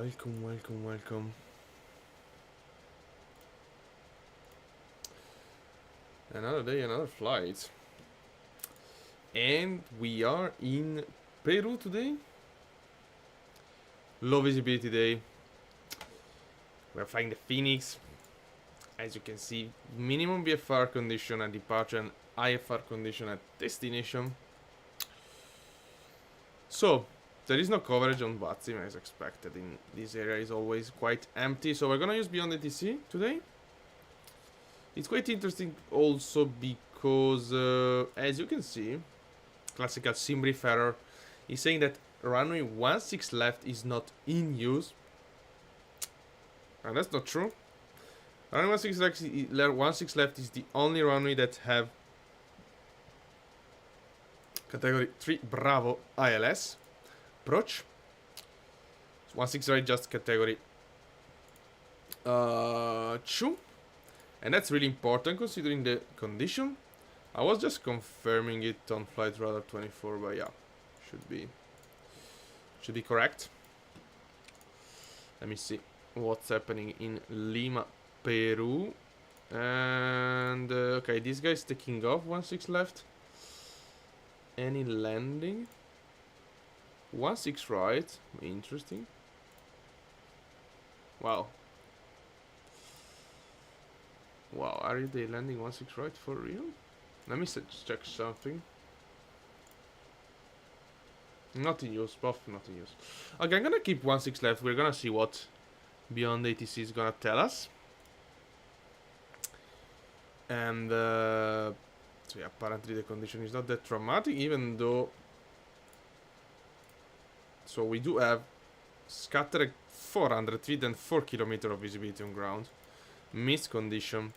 Welcome, welcome, welcome. Another day, another flight. And we are in Peru today. Low visibility day. We're flying the Fenix. As you can see, minimum VFR condition at departure and IFR condition at destination. So, there is no coverage on BeyondATC as expected. In this area is always quite empty. So we're gonna use BeyondATC today. It's quite interesting also because, as you can see, classical sim brief error is saying that runway 16 left is not in use. And that's not true. Runway 16 left is the only runway that have category 3 Bravo ILS approach. 16 right just category 2. And that's really important considering the condition. I was just confirming it on flight radar 24, but yeah, should be correct. Let me see what's happening in Lima, Peru. And okay, this guy's taking off 16 left. Any landing? 16 right. Interesting. Wow. Wow, are they landing 16 right for real? Let me check something. Not in use, buff, not in use. Okay, I'm gonna keep 16 left. We're gonna see what BeyondATC is gonna tell us. And so yeah, apparently the condition is not that dramatic, even though. So we do have scattered 400 feet and 4 kilometers of visibility on ground. Mist condition.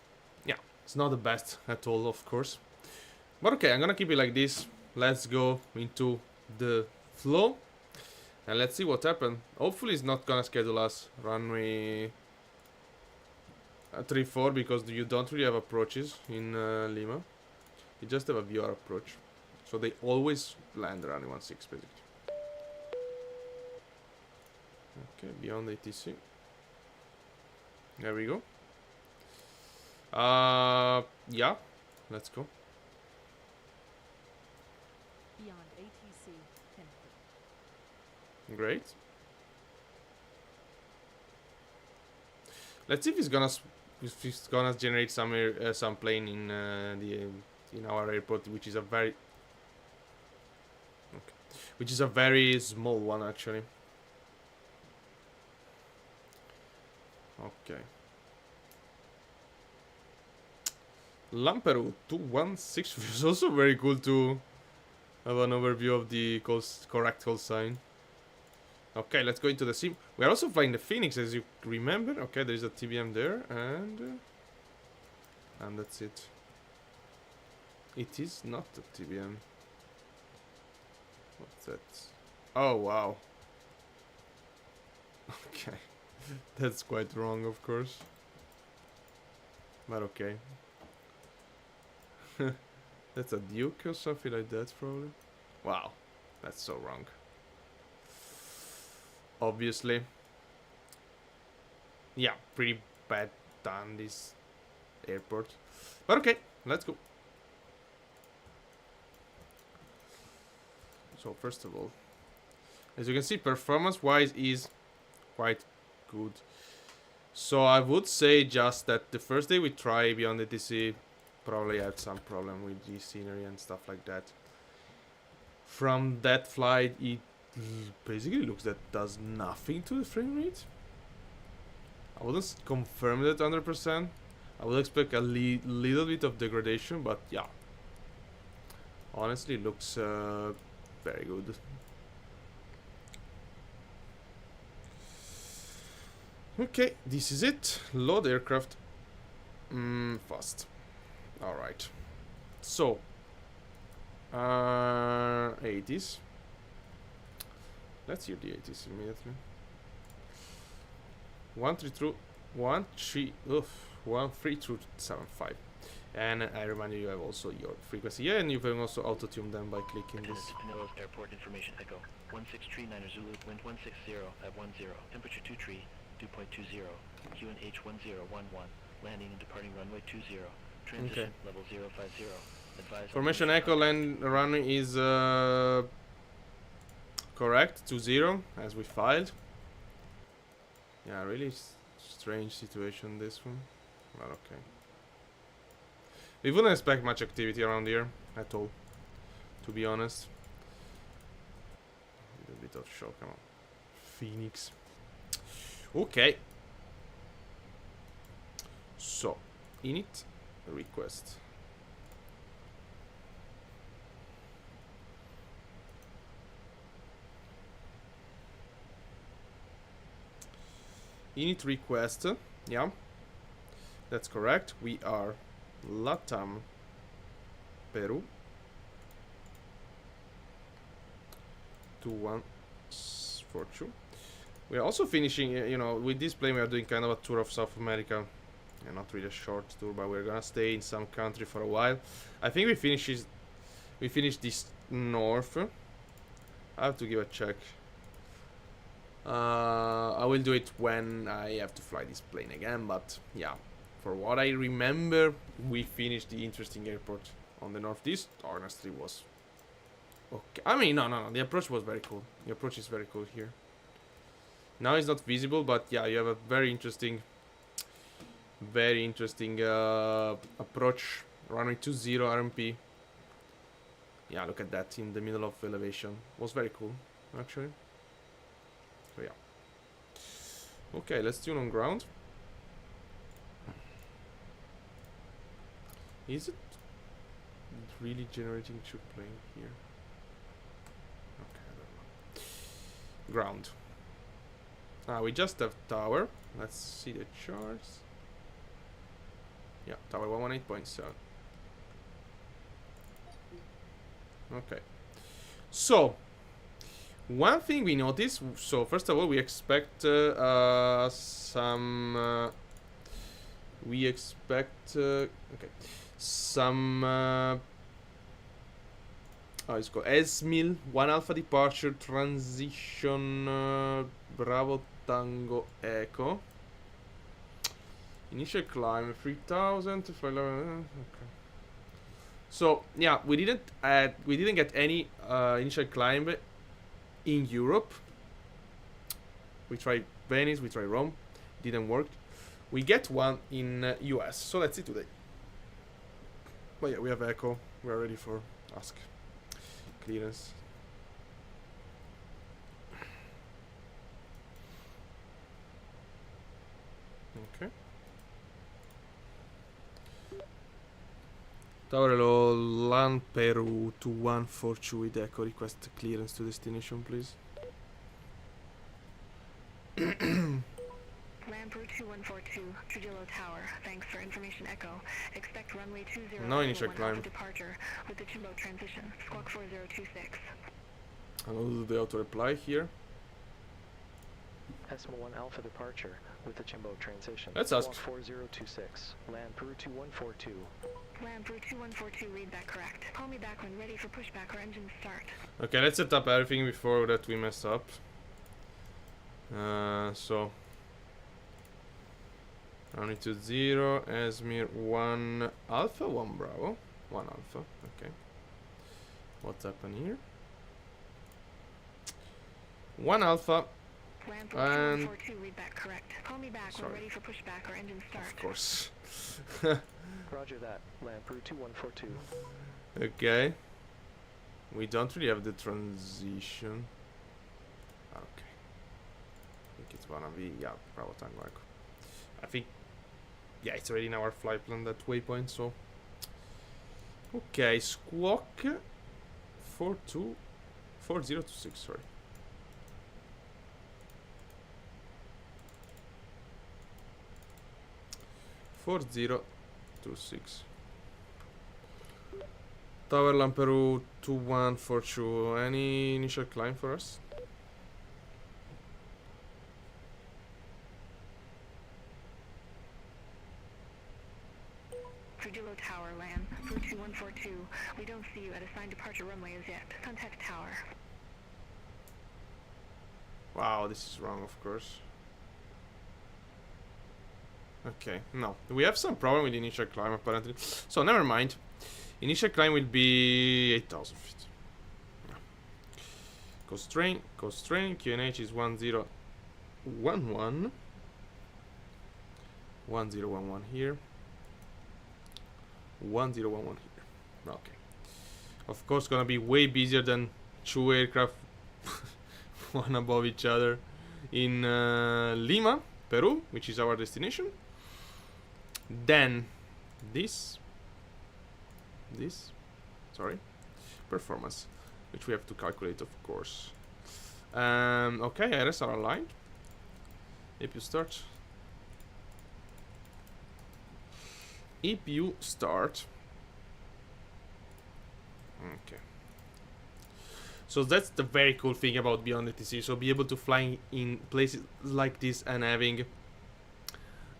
Yeah, it's not the best at all, of course. But okay, I'm gonna keep it like this. Let's go into the flow. And let's see what happened. Hopefully it's not gonna schedule us runway 34 because you don't really have approaches in Lima. You just have a VR approach. So they always land runway 16 basically. Okay, BeyondATC. There we go. Yeah, let's go. BeyondATC connected. Great. Let's see if it's gonna generate some plane in in our airport, which is a very small one actually. Okay. Lamperu 216 is also very cool to have an overview of the correct call sign. Okay, let's go into the sim. We are also flying the Fenix, as you remember. Okay, there is a TBM there, and that's it. It is not a TBM. What's that? Oh wow. Okay, that's quite wrong, of course. But okay. That's a Duke or something like that, probably. Wow, that's so wrong. Obviously. Yeah, pretty bad done, this airport. But okay, let's go. So first of all, as you can see, performance-wise is quite good. So I would say just that the first day we try BeyondATC, probably had some problem with the scenery and stuff like that. From that flight, it basically looks that does nothing to the frame rate. I wouldn't confirm that 100%. I would expect a little bit of degradation, but yeah. Honestly, it looks very good. Okay, this is it. Load aircraft. Fast. Alright. So. 80s. Let's hear the 80s immediately. 13275. And I remind you, you have also your frequency. Yeah, and you can also auto-tune them by clicking this. Pinellas Airport information echo. 1639 Zulu, wind 160 at 10. Temperature 2 tree, 2.20. QNH 1011. Landing and departing runway 20. Transition level 050. Advise Formation on Echo land runway is correct, 20, as we filed. Yeah, really strange situation this one. But okay. We wouldn't expect much activity around here at all, to be honest. A little bit of shock, come on. Phoenix. Okay. So, init request. Init request, yeah, that's correct. We are Latam, Peru, 2142. We are also finishing, you know, with this plane we are doing kind of a tour of South America. Yeah, not really a short tour, but we're gonna stay in some country for a while. I think we finished this north. I have to give a check. I will do it when I have to fly this plane again, but yeah, for what I remember, we finished the interesting airport on the northeast. Honestly, was okay. I mean, no, the approach was very cool. The approach is very cool here. Now it's not visible, but yeah, you have a very interesting approach. Runway 20 RMP. Yeah, look at that in the middle of elevation. Was very cool, actually. So yeah. Okay, let's tune on ground. Is it really generating two plane here? Okay, I don't know. Ground. We just have tower. Let's see the charts. Yeah, tower 118.7. Okay. So, one thing we notice, so first of all, we expect some it's called SMIL 1 Alpha departure transition Bravo Tango Echo. Initial climb 3000 to 511. Okay. So yeah, we didn't get any initial climb in Europe. We tried Venice, we tried Rome, didn't work. We get one in US, so let's see today. But yeah, we have Echo. We're ready for ask clearance. Okay. Tower hello, land Peru 2142 with Echo. Request clearance to destination, please. Land Peru 2142, Trujillo Tower. Thanks for information Echo. Expect runway 20 No initial climb. departure with the Chimbo transition. Squawk 4026. I'll do the auto reply here. Decimal 1 Alpha departure with the Chimbo transition. Let's ask. 4026. Land Peru 2142. Land Peru 2142, read that correct. Call me back when ready for pushback or engine start. Okay, let's set up everything before that we mess up. So runway 20, Esmir 1 Alpha, 1 Bravo, 1 Alpha. Okay. What's happened here? 1 Alpha. Land Peru 2142, read that correct. Call me back when ready for pushback or engine start. Of course. Roger that. Land Peru 2142. Okay. We don't really have the transition. Okay. I think it's gonna be, yeah, Bravo Tango Echo. I think, yeah, it's already in our flight plan, that waypoint, so. Okay, squawk 4026, sorry. Four 026. Tower Lamperu 2142. Any initial climb for us? Trujillo Tower, land. Flew 2142. We don't see you at assigned departure runway as yet. Contact tower. Wow, this is wrong, of course. Okay, no. We have some problem with initial climb, apparently. So, never mind. Initial climb will be 8,000 feet. Yeah. Constraint, QNH is 1011. 1011 here. 1011 here. Okay. Of course, gonna be way busier than two aircraft, one above each other, in Lima, Peru, which is our destination. Then this, sorry, performance, which we have to calculate, of course. Okay, IRS are aligned. If you start. EPU start. Okay. So that's the very cool thing about BeyondATC. So be able to fly in places like this and having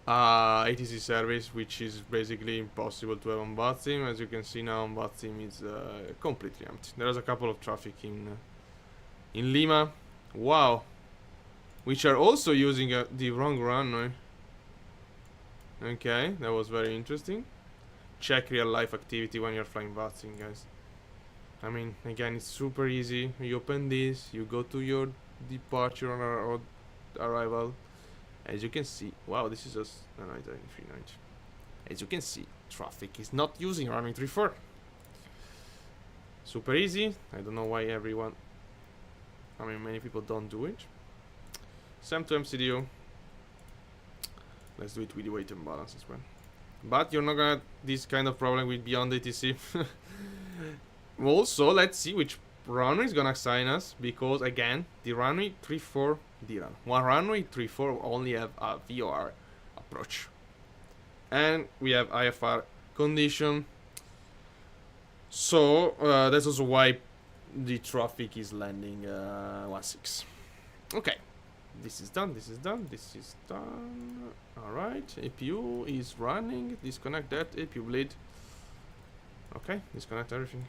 ATC service, which is basically impossible to have on BATSIM. As you can see now, on BATSIM is completely empty. There's a couple of traffic in Lima. Wow. Which are also using the wrong runway. Okay, that was very interesting. Check real life activity when you're flying BATSIM, guys. I mean, again, it's super easy. You open this, you go to your departure or arrival. As you can see, wow, this is just an I-39. As you can see, traffic is not using runway 34. Super easy. I don't know why everyone, I mean, many people don't do it. SAM to MCDO. Let's do it with the weight and balance as well. But you're not gonna have this kind of problem with BeyondATC. Also, let's see which runway is gonna assign us, because again, the runway 34 didn't. One runway 34 only have a VOR approach, and we have IFR condition. So that's also why the traffic is landing 16. Okay, this is done. This is done. This is done. All right, APU is running. Disconnect that APU bleed. Okay, disconnect everything.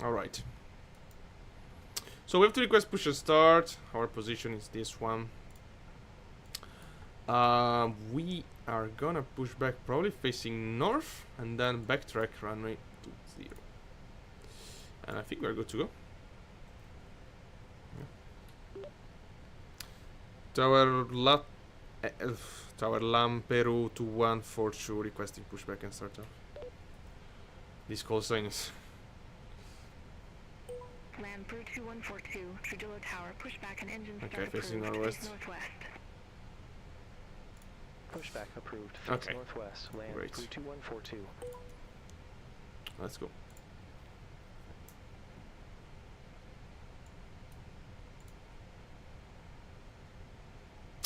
Alright. So we have to request push and start. Our position is this one. We are gonna push back, probably facing north, and then backtrack runway 20. And I think we're good to go. Yeah. Tower LAM Peru 2142 requesting pushback and start off. This call sign is Land Peru 2142, Trujillo Tower, pushback and engine start okay, facing approved. northwest. Face northwest. Pushback approved. Face Okay. northwest. Land Great. Peru 2142. Let's go.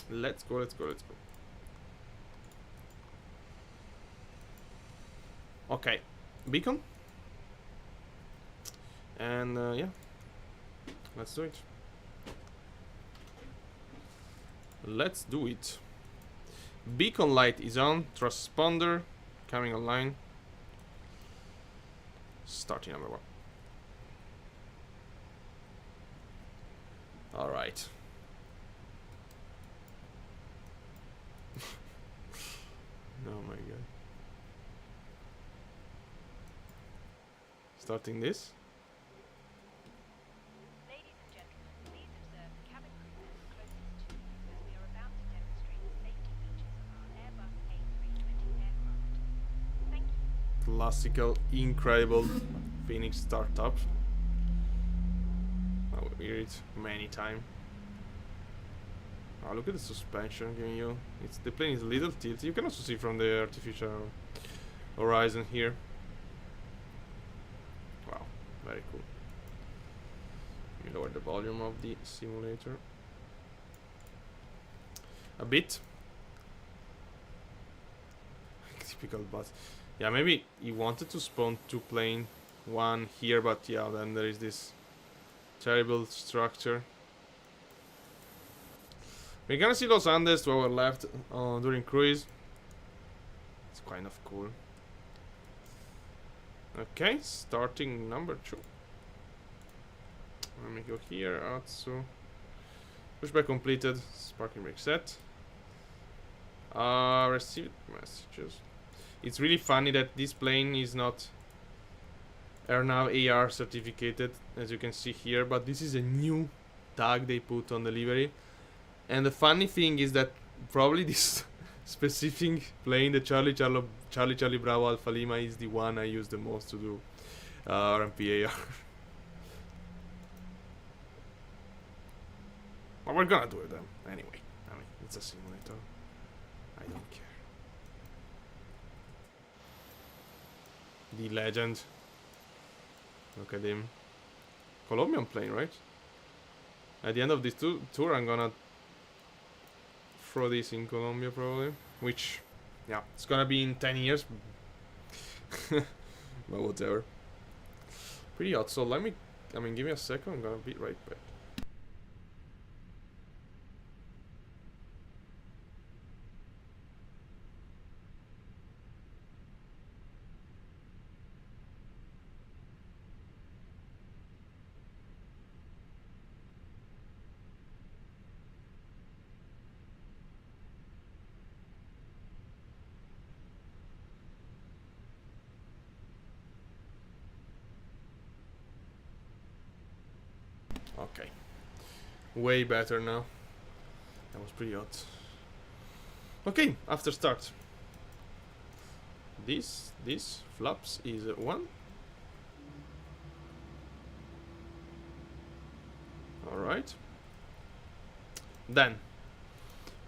Let's go, let's go, let's go. Okay, beacon. And yeah, let's do it. Let's do it. Beacon light is on. Transponder coming online. Starting number 1. All right. Oh my god. Starting this. Ladies and gentlemen, please observe the cabin crew members closest to you as we are about to demonstrate the safety features of our Airbus A320 aircraft. Thank you. Classical, incredible Fenix startup. Oh, we hear it many times. Oh, look at the suspension giving you. It's the plane is a little tilted. You can also see from the artificial horizon here. Wow, very cool. Let me lower the volume of the simulator a bit. Typical, but yeah, maybe he wanted to spawn 2 plane, 1 here, but yeah, then there is this terrible structure. We're gonna see Los Andes to our left during cruise. It's kind of cool. Okay, starting number 2. Let me go here. Also, pushback completed. Sparking brake set. Received messages. It's really funny that this plane is not AirNav AR certificated, as you can see here, but this is a new tag they put on the livery. And the funny thing is that probably this specific plane, the Charlie Bravo Alpha Lima, is the one I use the most to do RMP AR. But we're gonna do it then anyway. I mean, it's a simulator. I don't care. The legend. Look at him. Colombian plane, right? At the end of this tour, I'm gonna throw this in Colombia probably. Which, yeah, it's gonna be in 10 years. But whatever. Pretty odd. So let me, give me a second. I'm gonna be right back. Okay. Way better now. That was pretty odd. Okay, after start. This flaps is 1. Alright. Then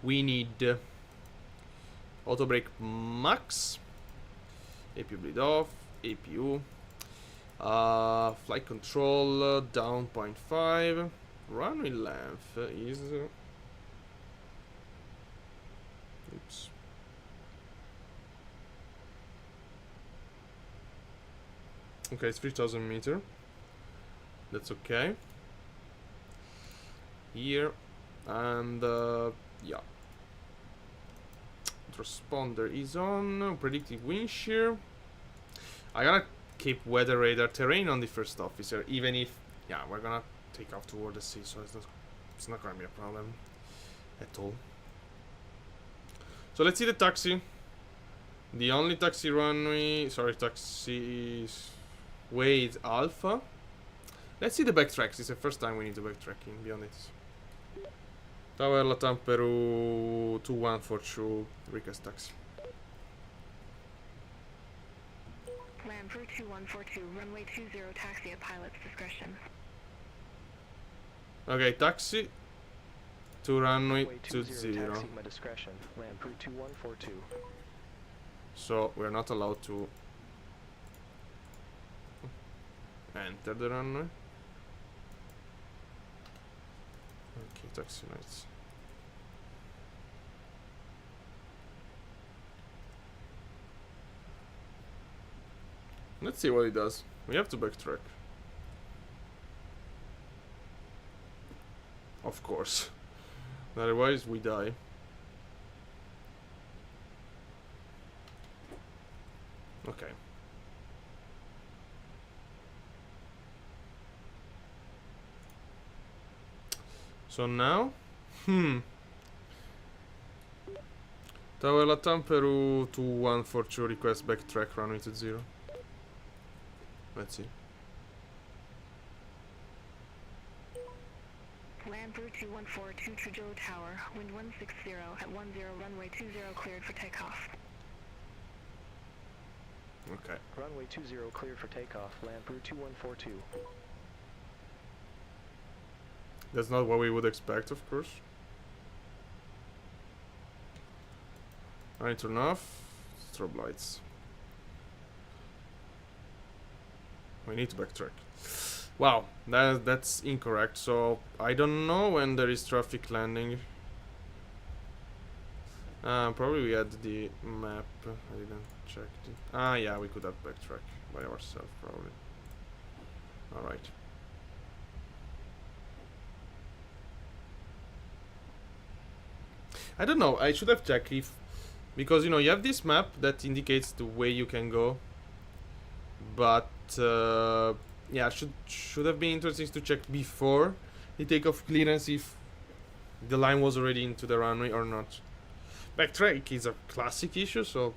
we need auto brake max, APU bleed off, APU. Flight control down 0.5. Runway length is oops. Okay, it's 3,000 meter. That's okay. Here and yeah. Transponder is on. Predictive wind shear. I gotta keep weather radar terrain on the first officer, even if, yeah, we're gonna take off toward the sea, so it's not gonna be a problem at all. So let's see the taxi. The only taxi runway, taxi way is Alpha. Let's see the backtracks. It's the first time we need to backtrack in BeyondATC. Tower Latam Peru 2142 request taxi. Land Peru 2142, runway 20, taxi at pilot's discretion. Okay, taxi to runway 20. Taxi my discretion. Land Peru 2142. So we're not allowed to enter the runway. Okay, taxi lights. Let's see what it does. We have to backtrack. Of course. Otherwise we die. Okay. So now, Tower Latam Peru 2142 request backtrack runway 20. Let's see. Land Peru 2142, Trujillo Tower, wind 160 at 10, runway 20 cleared for takeoff. Okay. Runway 20 cleared for takeoff. Land Peru 2142. That's not what we would expect, of course. Alright, turn off. Strobe lights. We need to backtrack. Wow, that's incorrect. So I don't know when there is traffic landing. Probably we had the map. I didn't check it. Yeah, we could have backtrack by ourselves probably. Alright. I don't know. I should have checked if, because you know you have this map that indicates the way you can go, but yeah, should have been interesting to check before the takeoff clearance if the line was already into the runway or not. Backtrack is a classic issue, so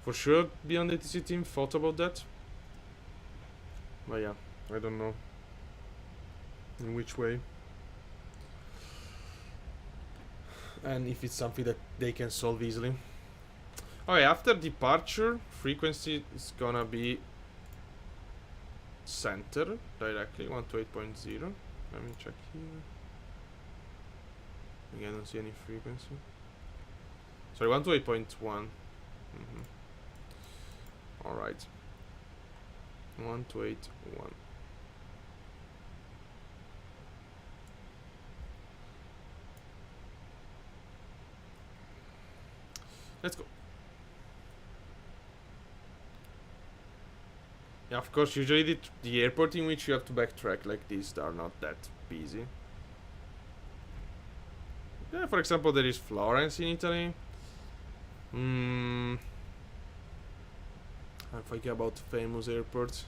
for sure BeyondATC team thought about that. But yeah, I don't know in which way. And if it's something that they can solve easily. Okay, after departure, frequency is gonna be center directly, 128.0. Let me check here. Again, I don't see any frequency. Sorry, 128.1. Alright. 128.1. Let's go. Yeah, of course, usually the airport in which you have to backtrack like this are not that busy. Yeah, for example, there is Florence in Italy. I'm thinking about famous airports.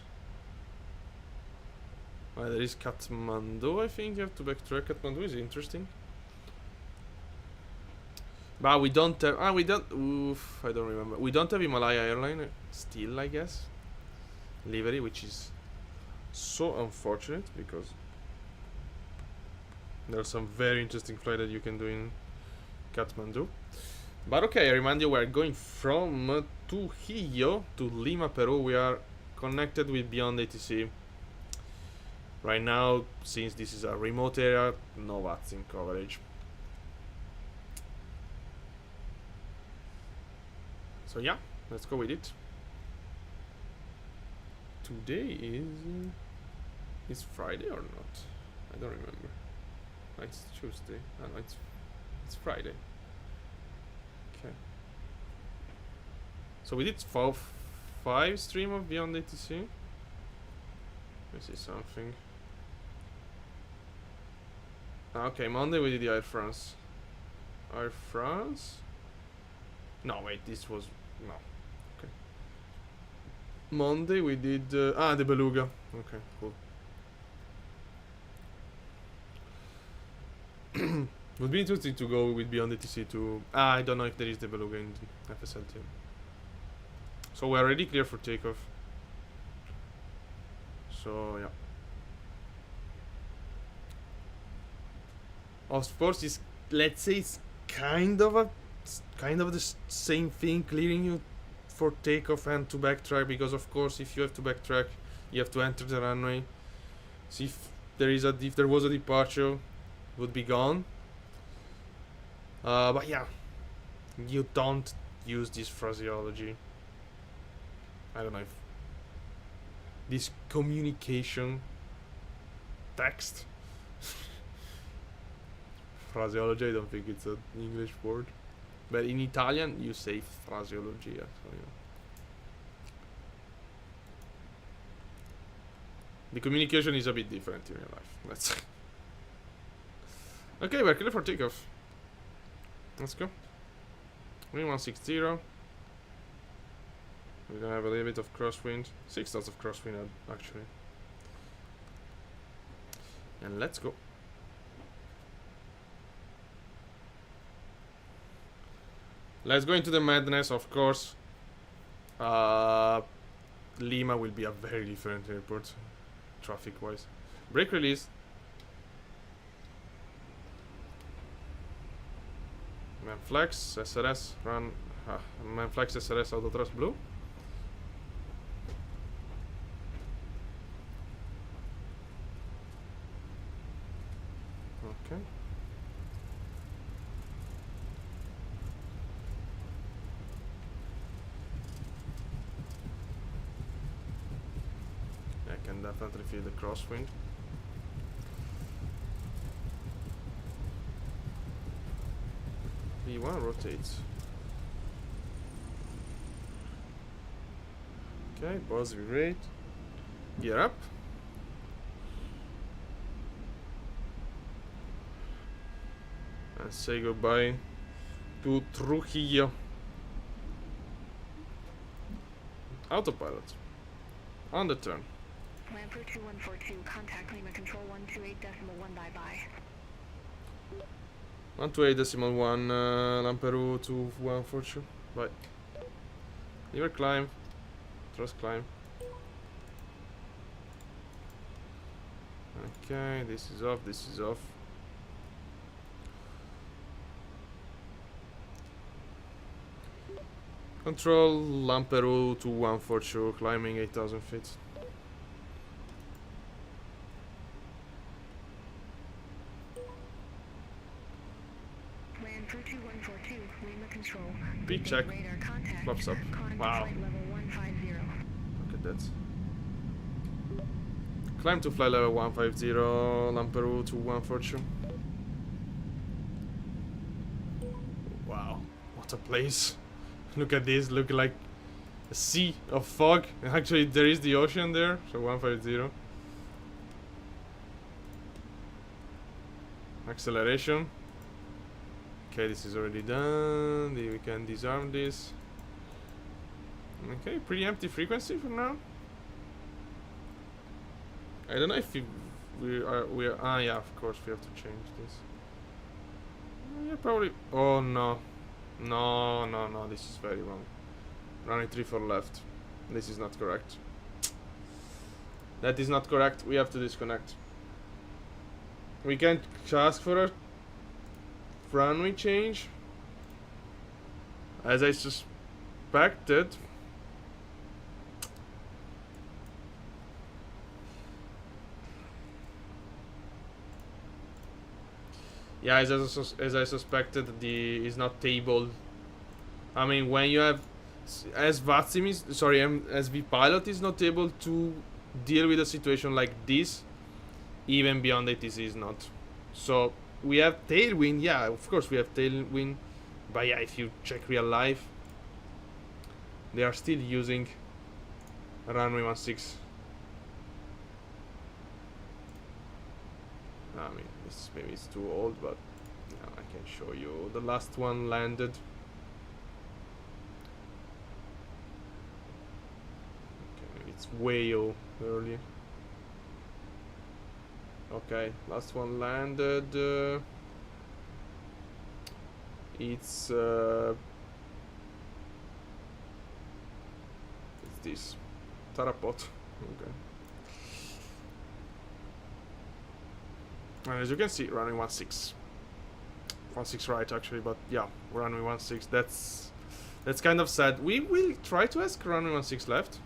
Well, there is Kathmandu, I think you have to backtrack. Kathmandu is interesting. But we don't have... I don't remember. We don't have Himalaya Airline still, I guess. Livery, which is so unfortunate because there are some very interesting flights that you can do in Kathmandu. But okay, I remind you, we are going from Trujillo to Lima, Peru. We are connected with BeyondATC. Right now, since this is a remote area, no VATSIM coverage. So yeah, let's go with it. Today is Friday or not? I don't remember. No, it's Tuesday. No, it's Friday. Okay. So we did 5 stream of BeyondATC. Let me see something. Okay, Monday we did the Air France. Air France? No, wait, this was... No. Okay. Monday we did... the Beluga. Okay, cool. Would be interesting to go with BeyondATC to... I don't know if there is the Beluga in the FSL team. So we're already clear for takeoff. So, yeah. Of course, it's... Let's say it's kind of the same thing, clearing you for takeoff and to backtrack, because of course if you have to backtrack you have to enter the runway. See if there was a departure, it would be gone. But yeah, you don't use this phraseology. I don't know if this communication text phraseology, I don't think it's an English word. But in Italian, you say frasiologia. So, yeah. The communication is a bit different in real life. Let's. Okay, we're clear for takeoff. Let's go. 160. We're gonna have a little bit of crosswind. 6 knots of crosswind, actually. And let's go. Let's go into the madness, of course. Lima will be a very different airport, traffic-wise. Brake release. Manflex, SRS, run. Manflex, SRS, auto thrust blue. Okay. Can definitely feel the crosswind. V1 rotates. Okay, positive rate. Gear up. And say goodbye to Trujillo. Autopilot. On the turn. Land Peru 2142, contact Lima Control 128.1 bye-bye. 128.1, Lamperu to 142. Bye. Never climb. Trust climb. Okay, this is off, this is off. Control Lamperu to 142, climbing 8,000 feet. Land Peru 2142, Lima Control. Peak check. Radar contact. Flaps up. Climb to Wow. flight level 150. Look at that. Climb to flight level 150, Lamperu to 142. Wow, what a place. Look at this, look like a sea of fog. Actually, there is the ocean there, so 150. Acceleration. Okay, this is already done. We can disarm this. Okay, pretty empty frequency for now. I don't know if we are yeah, of course we have to change this. Yeah, probably. Oh no. No, this is very wrong. Running 34 left. This is not correct. That is not correct. We have to disconnect. We can't ask for a runway change. As I suspected. Yeah, as I suspected, the is not tabled. I mean, when you have as VATSIM is sorry, as VPilot is not able to deal with a situation like this, even BeyondATC is not. So we have tailwind. Yeah, of course we have tailwind, but yeah, if you check real life, they are still using runway 16. I mean, maybe it's too old, but yeah, I can show you. The last one landed. Okay, maybe it's way early. Okay, last one landed. It's this Tarapot. Okay. And as you can see, running 16. 16 right actually, but yeah, runway 16. That's kind of sad. We will try to ask runway 16 left,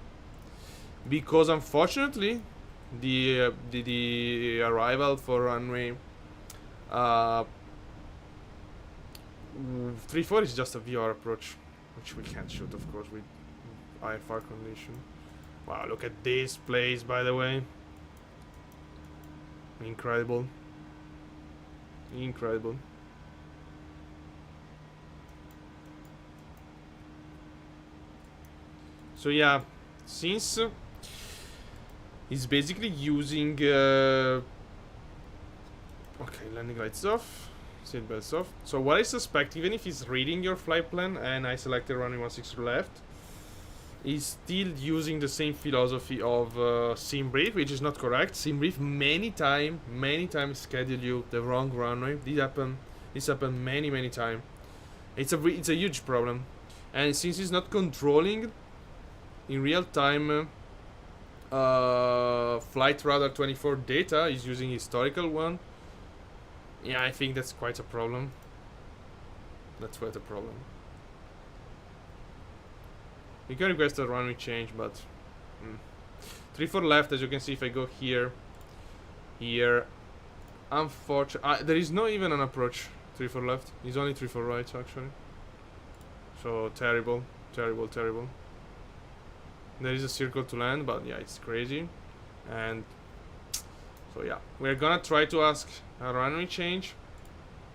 because unfortunately, the arrival for runway 34 is just a VR approach, which we can't shoot, of course, with IFR condition. Wow, look at this place, by the way. Incredible. Incredible. So yeah, since he's basically using okay, landing lights off, seatbelts off. So what I suspect, even if he's reading your flight plan and I selected runway 16 left, he's still using the same philosophy of sim brief, which is not correct. Sim brief many times schedule you the wrong runway. This happened many times. It's a huge problem, and since he's not controlling in real time flight radar 24 data, is using historical one. Yeah, I think that's quite a problem. That's quite a problem. You can request a runway change, but 34 left, as you can see. If I go here, unfortunately, there is no even an approach. 34 left. It's only 34 right actually. So terrible. There is a circle to land, but yeah, it's crazy. And so yeah, we're gonna try to ask a runway change.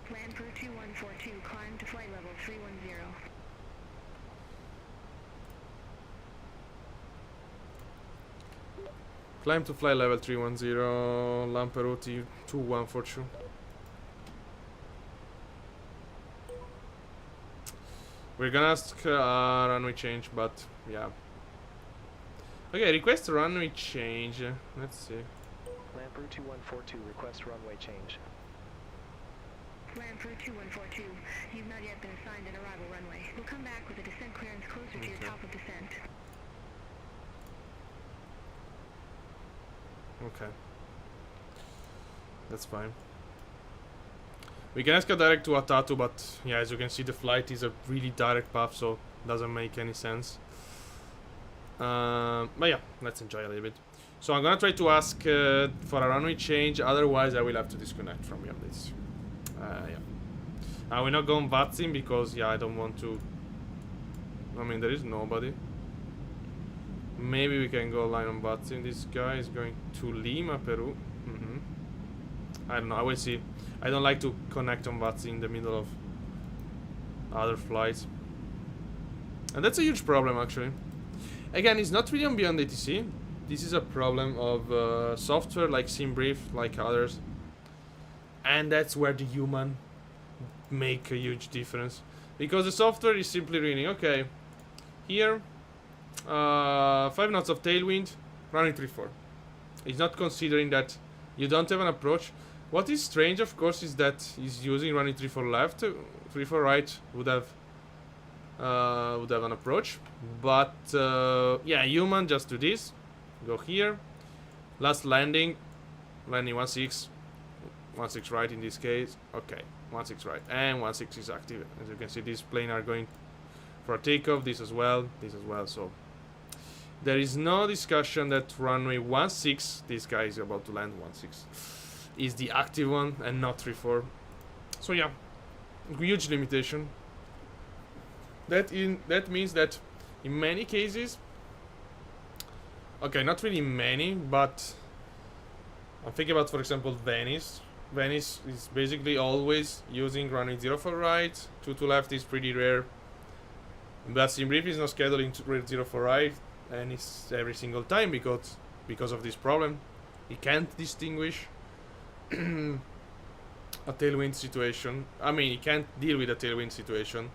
Land Peru 2142, climb to flight level 310. Climb to flight level 310, Lamperu 2142. We're gonna ask runway change, but yeah. Okay, request runway change. Let's see. Lamprey 2142, request runway change. Lamprey 2142, you've not yet been assigned an arrival runway. We'll come back with a descent clearance closer to your top of descent. Okay. That's fine. We can ask a direct to Atatu, but yeah, as you can see, the flight is a really direct path, so doesn't make any sense. But yeah, let's enjoy a little bit. So I'm gonna try to ask for a runway change, otherwise I will have to disconnect from BeyondATC. Yeah. We're not going VATSIM because, yeah, I don't want to... I mean, there is nobody. Maybe we can go line on VATSIM. This guy is going to Lima, Peru. I don't know, I will see. I don't like to connect on VATSIM in the middle of other flights. And that's a huge problem, actually. Again, it's not really on BeyondATC. This is a problem of software like SimBrief, like others. And that's where the human make a huge difference. Because the software is simply reading, okay, here, 5 knots of tailwind, running 3-4. It's not considering that you don't have an approach. What is strange, of course, is that he's using running 3-4 left, 3-4 right would have an approach. But yeah, human just do this. Go here. Last landing 16. 16 right in this case. Okay, 16 right and 16 is active. As you can see, these planes are going for a takeoff. This as well. So there is no discussion that runway 16, this guy is about to land 16, is the active one and not 3-4. So yeah, huge limitation. That means that in many cases, okay, not really many, but I'm thinking about, for example, Venice. Venice is basically always using runway 04 right, 22 left is pretty rare. But SimBrief is not scheduling 04 right, and it's every single time because of this problem. It can't distinguish a tailwind situation. I mean, it can't deal with a tailwind situation.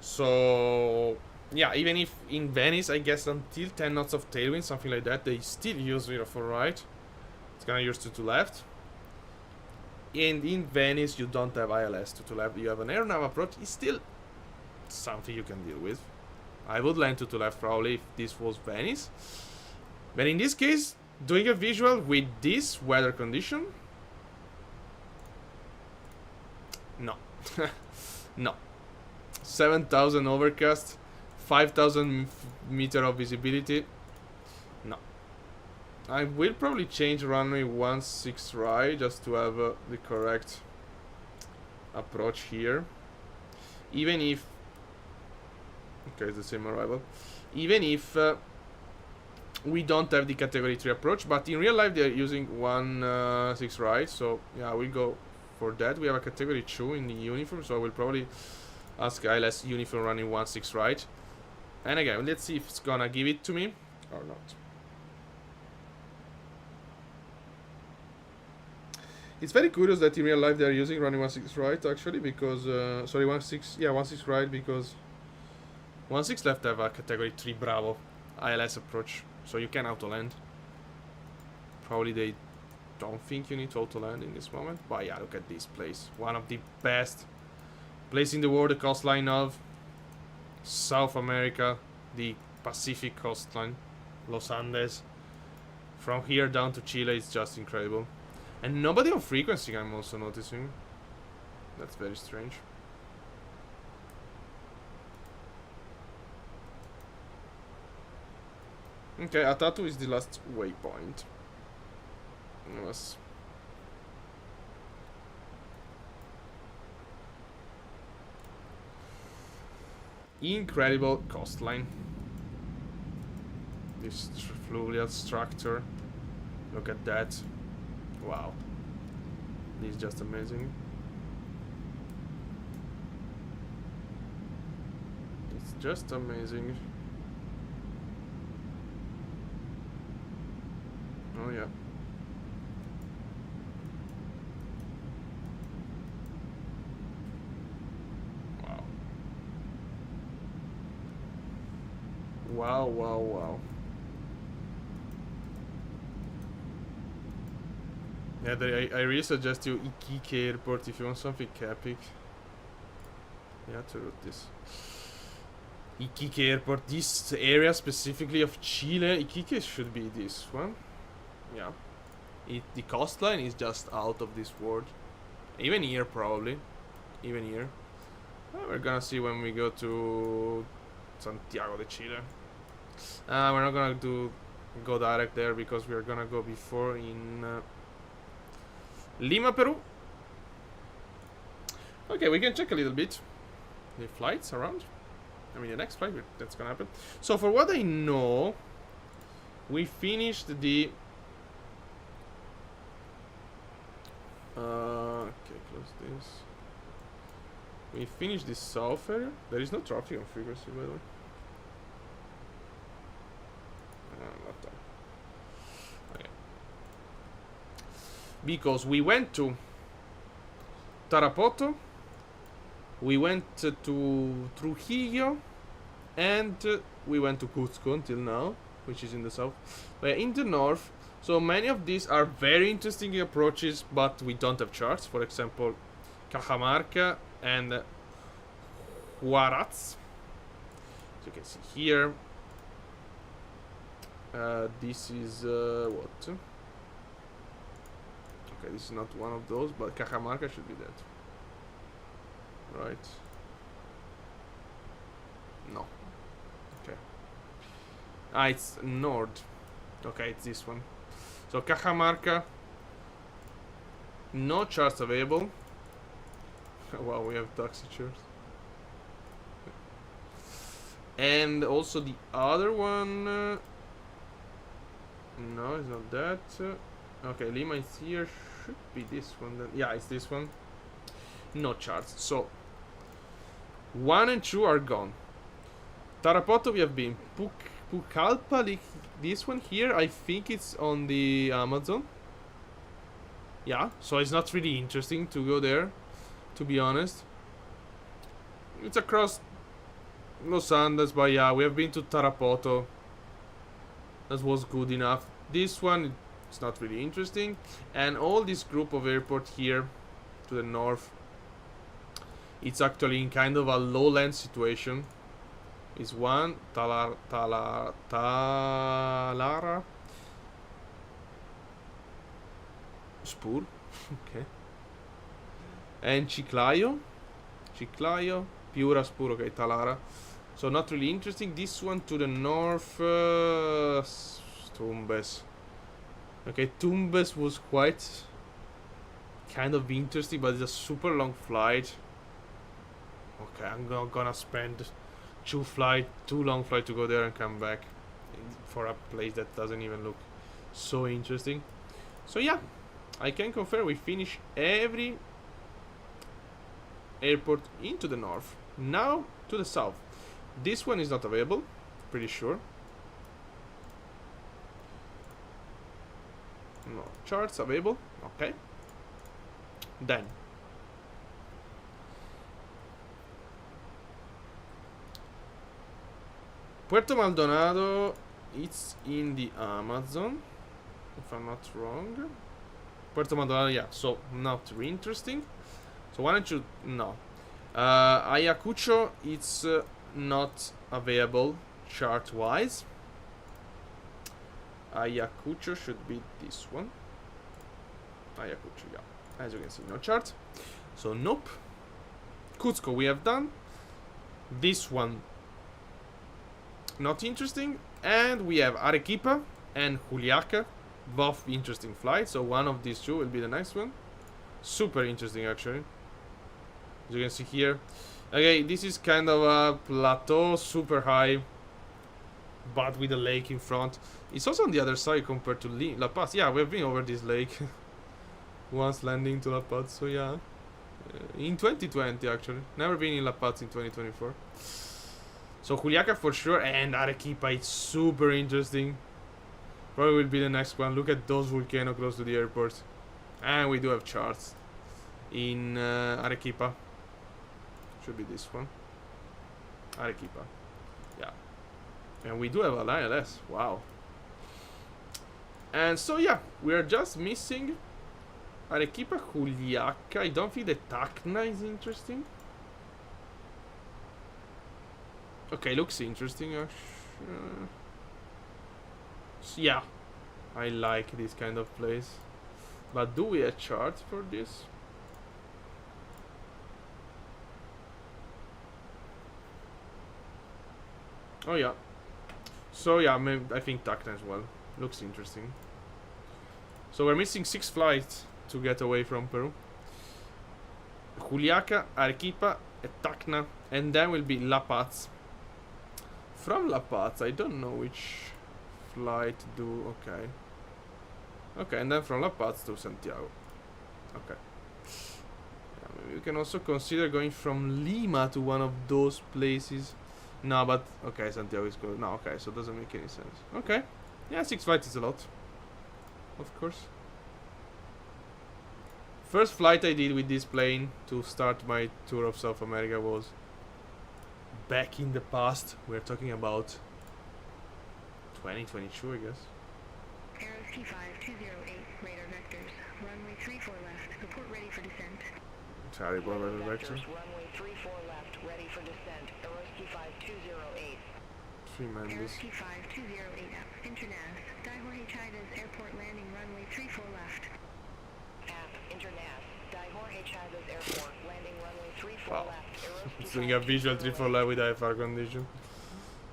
So yeah, even if in Venice, I guess until 10 knots of tailwind, something like that, they still use 04 right. It's gonna use 22 left. And in Venice, you don't have ILS 22 left. You have an air nav approach. It's still something you can deal with. I would land 22 left probably if this was Venice. But in this case, doing a visual with this weather condition, no. No. 7,000 overcast, 5,000 meter of visibility. No. I will probably change runway 16 right just to have the correct approach here. Even if... okay, it's the same arrival. Even if we don't have the category 3 approach, but in real life they're using 16 right, so yeah, we'll go for that. We have a category 2 in the uniform, so I will probably ask ILS uniform running 16 right. And again, let's see if it's gonna give it to me or not. It's very curious that in real life they're using running 16 right actually, because sorry, 16 right, because 16 left have a category 3 Bravo ILS approach, so you can auto land. Probably they don't think you need to auto land in this moment, but yeah, look at this place. One of the best place in the world, the coastline of South America, the Pacific coastline, Los Andes. From here down to Chile is just incredible. And nobody on frequency, I'm also noticing. That's very strange. Okay, Atatu is the last waypoint. Yes. Incredible coastline. This fluvial structure. Look at that. Wow. This is just amazing. It's just amazing. Oh yeah. Wow. Wow, wow, wow. Yeah, I really suggest you Iquique Airport if you want something epic. Yeah, to route this. Iquique Airport, this area specifically of Chile, Iquique should be this one. Yeah. The coastline is just out of this world. Even here, probably. Even here. Well, we're gonna see when we go to Santiago de Chile. We're not gonna go direct there because we're gonna go before in Lima, Peru. Okay, we can check a little bit the flights around. I mean, the next flight that's gonna happen. So, for what I know, we finished the. Okay, close this. We finished the south area. There is no traffic on frequency, by the way. Not that. Okay. Because we went to Tarapoto, we went to Trujillo, and we went to Cusco until now, which is in the south. But in the north, so many of these are very interesting approaches, but we don't have charts. For example, Cajamarca and Huaraz. So you can see here. This is what? Okay, this is not one of those, but Cajamarca should be that. Right? No. Okay. It's north. Okay, it's this one. So Cajamarca. No charts available. Wow, we have taxi charts. And also the other one. No, it's not that. Okay, Lima is here. Should be this one then. Yeah, it's this one. No charts. So 1 and 2 are gone. Tarapoto we have been. Pucallpa, this one here, I think it's on the Amazon. Yeah, so it's not really interesting to go there, to be honest. It's across Los Andes, but yeah, we have been to Tarapoto. That was good enough. This one, it's not really interesting. And all this group of airport here to the north, it's actually in kind of a lowland situation. Is one Talara Spur, okay, and Chiclayo, Piura Spur, okay, Talara. So not really interesting. This one to the north, Tumbes. Okay, Tumbes was quite kind of interesting, but it's a super long flight. Okay, I'm gonna spend too long flight to go there and come back for a place that doesn't even look so interesting. So yeah, I can confirm we finish every airport into the north. Now to the south. This one is not available, pretty sure. No charts available. Okay. Then Puerto Maldonado, it's in the Amazon, if I'm not wrong. Puerto Maldonado, yeah, so not really interesting. So why don't you, no. Ayacucho, it's not available chart-wise. Ayacucho should be this one. Ayacucho, yeah. As you can see, no chart. So nope. Cusco we have done. This one, not interesting. And we have Arequipa and Juliaca, both interesting flights. So one of these two will be the next one. Super interesting actually. As you can see here. Okay, this is kind of a plateau, super high, but with a lake in front. It's also on the other side compared to La Paz. Yeah, we've been over this lake once landing to La Paz. So yeah, in 2020 actually. Never been in La Paz in 2024. So Juliaca for sure, and Arequipa, it's super interesting. Probably will be the next one. Look at those volcanoes close to the airport. And we do have charts in Arequipa. Should be this one. Arequipa. Yeah. And we do have an ILS. Wow. And so yeah, we are just missing Arequipa, Juliaca. I don't think the Tacna is interesting. Okay, looks interesting. Yeah, I like this kind of place. But do we have charts for this? Oh yeah. So yeah, I think Tacna as well. Looks interesting. So we're missing 6 flights to get away from Peru. Juliaca, Arequipa, Tacna, and then will be La Paz. From La Paz, I don't know which flight to do. Okay. Okay, and then from La Paz to Santiago. Okay. Yeah, maybe we can also consider going from Lima to one of those places. No, but okay, Santiago is good. No, okay, so it doesn't make any sense. Okay. Yeah, 6 flights is a lot. Of course. First flight I did with this plane to start my tour of South America was back in the past. We're talking about 2022, I guess. Arrows T5208, radar vectors. Runway 34 left. Report ready for descent. Sorry, brother, vector. Runway 34 left, ready for descent. Arrows 5208. Tremendous. Arrows T5208 up. Internav. Dihorhe Chivas Airport landing runway 34 left. App, Internav. Dihorhe Chivas Airport, landing runway 34 Wow. left. Arrows It's doing a visual 5208. 3 for live with IFR condition.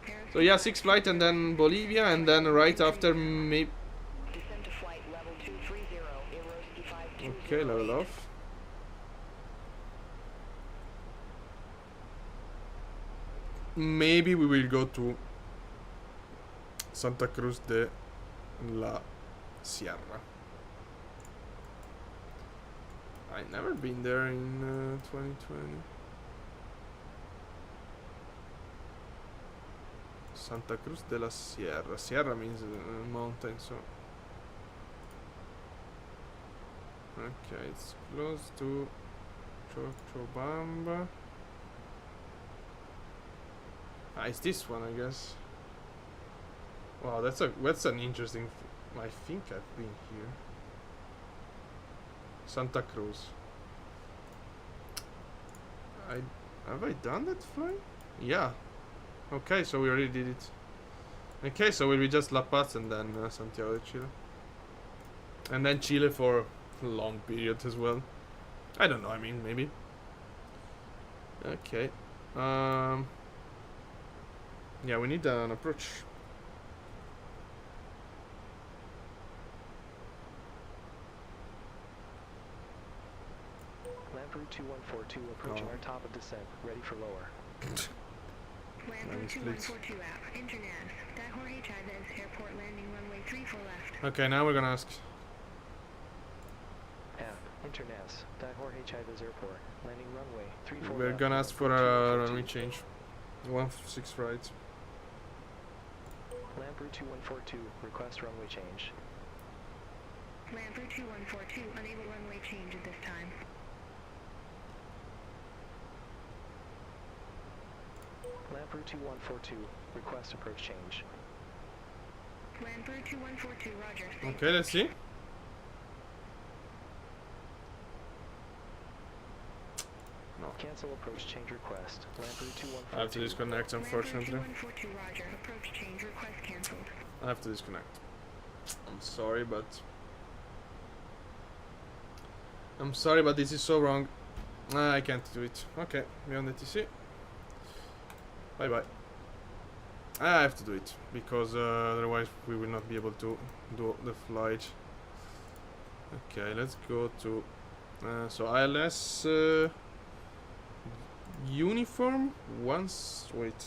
Arrows So yeah, 6 flight and then Bolivia, and then right after maybe. Descend to flight level 230. Arrows 5208. Okay, level off. Maybe we will go to Santa Cruz de la Sierra. I never been there in 2020. Santa Cruz de la Sierra. Sierra means mountain, so. Okay, it's close to Chocobamba. Ah, it's this one, I guess. Wow, that's an interesting. I think I've been here. Santa Cruz. Have I done that flight? Yeah. Okay, so we already did it. Okay, so will be just La Paz and then Santiago de Chile, and then Chile for a long period as well. I don't know. I mean, maybe. Okay. Yeah, we need an approach. Lamprey 2142 approaching Oh. our top of descent, ready for lower. Lamprey Nice, please. 2142 app. Internav. Dihorhe Chivas Airport landing runway 34 left. Okay, now we're gonna ask. App, Internavs, Dihorhe Chivas Airport, landing runway 34 We're left. gonna ask for a runway change. 16 right. Lamprey 2142, request runway change. Lamprey 2142, unable runway change at this time. Lamprey 2142, request approach change. Lamprey 2142, roger. Okay, let's see. Cancel approach change request. Lamprey 2142. I have to disconnect, unfortunately. Lamprey 2142, roger. Approach change request cancelled. I have to disconnect. I'm sorry, but this is so wrong. I can't do it. Okay, BeyondATC. Bye bye. I have to do it because otherwise we will not be able to do the flight. Okay, let's go to so ILS uniform once. Wait.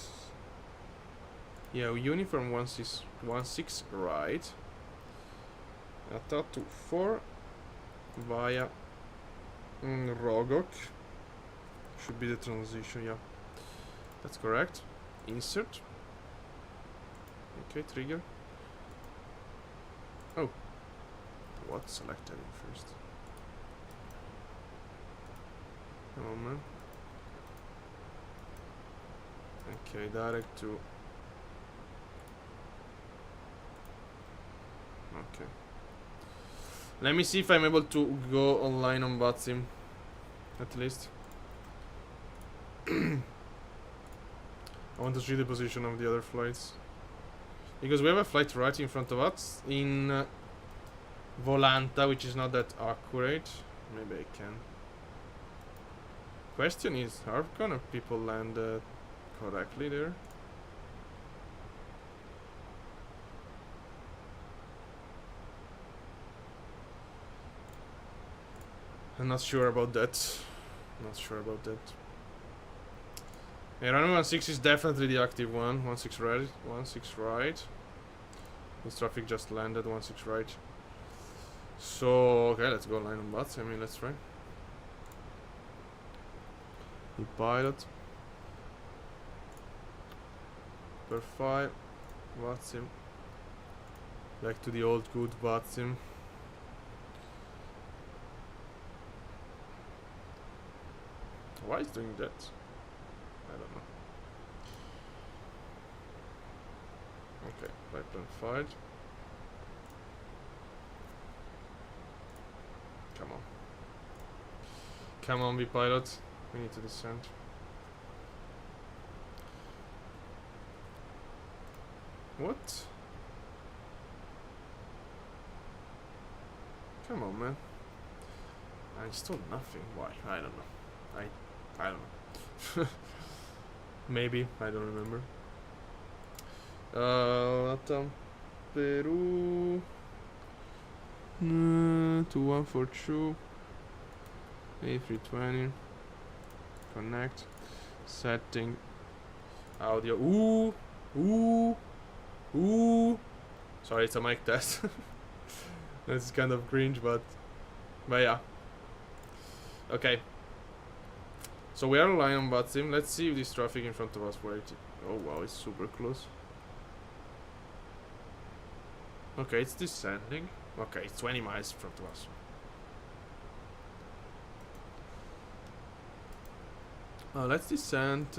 Yeah, uniform 16 right. Atatu 4 via Rogok. Should be the transition, yeah. That's correct. Insert. Okay, trigger. Oh. What selected in first? A moment. Okay, direct to Okay. Let me see if I'm able to go online on BatSim. At least. I want to see the position of the other flights. Because we have a flight right in front of us in Volanta, which is not that accurate. Maybe I can. Question is, are gonna people land correctly there? I'm not sure about that. Not sure about that. Yeah, runway 16 is definitely the active one. 16 right. 16 right. This traffic just landed 16 right. So okay, let's go line on bats. I mean, let's try. The pilot. Per 5. Vatsim. Back to the old good Vatsim. Why is doing that? I don't know. Okay, 5.5. Come on. Come on, be pilot. We need to descend. What? Come on, man. I stole nothing. Why? I don't know. I don't know. Maybe. I don't remember. Latam Peru 2142 A320 connect setting audio. Ooh. Sorry, it's a mic test. That's kind of cringe, but yeah. Okay. So we are relying on BatSim. Let's see if this traffic in front of us where it. Oh wow, it's super close. Okay, it's descending. Okay, it's 20 miles in front of us. Let's descend.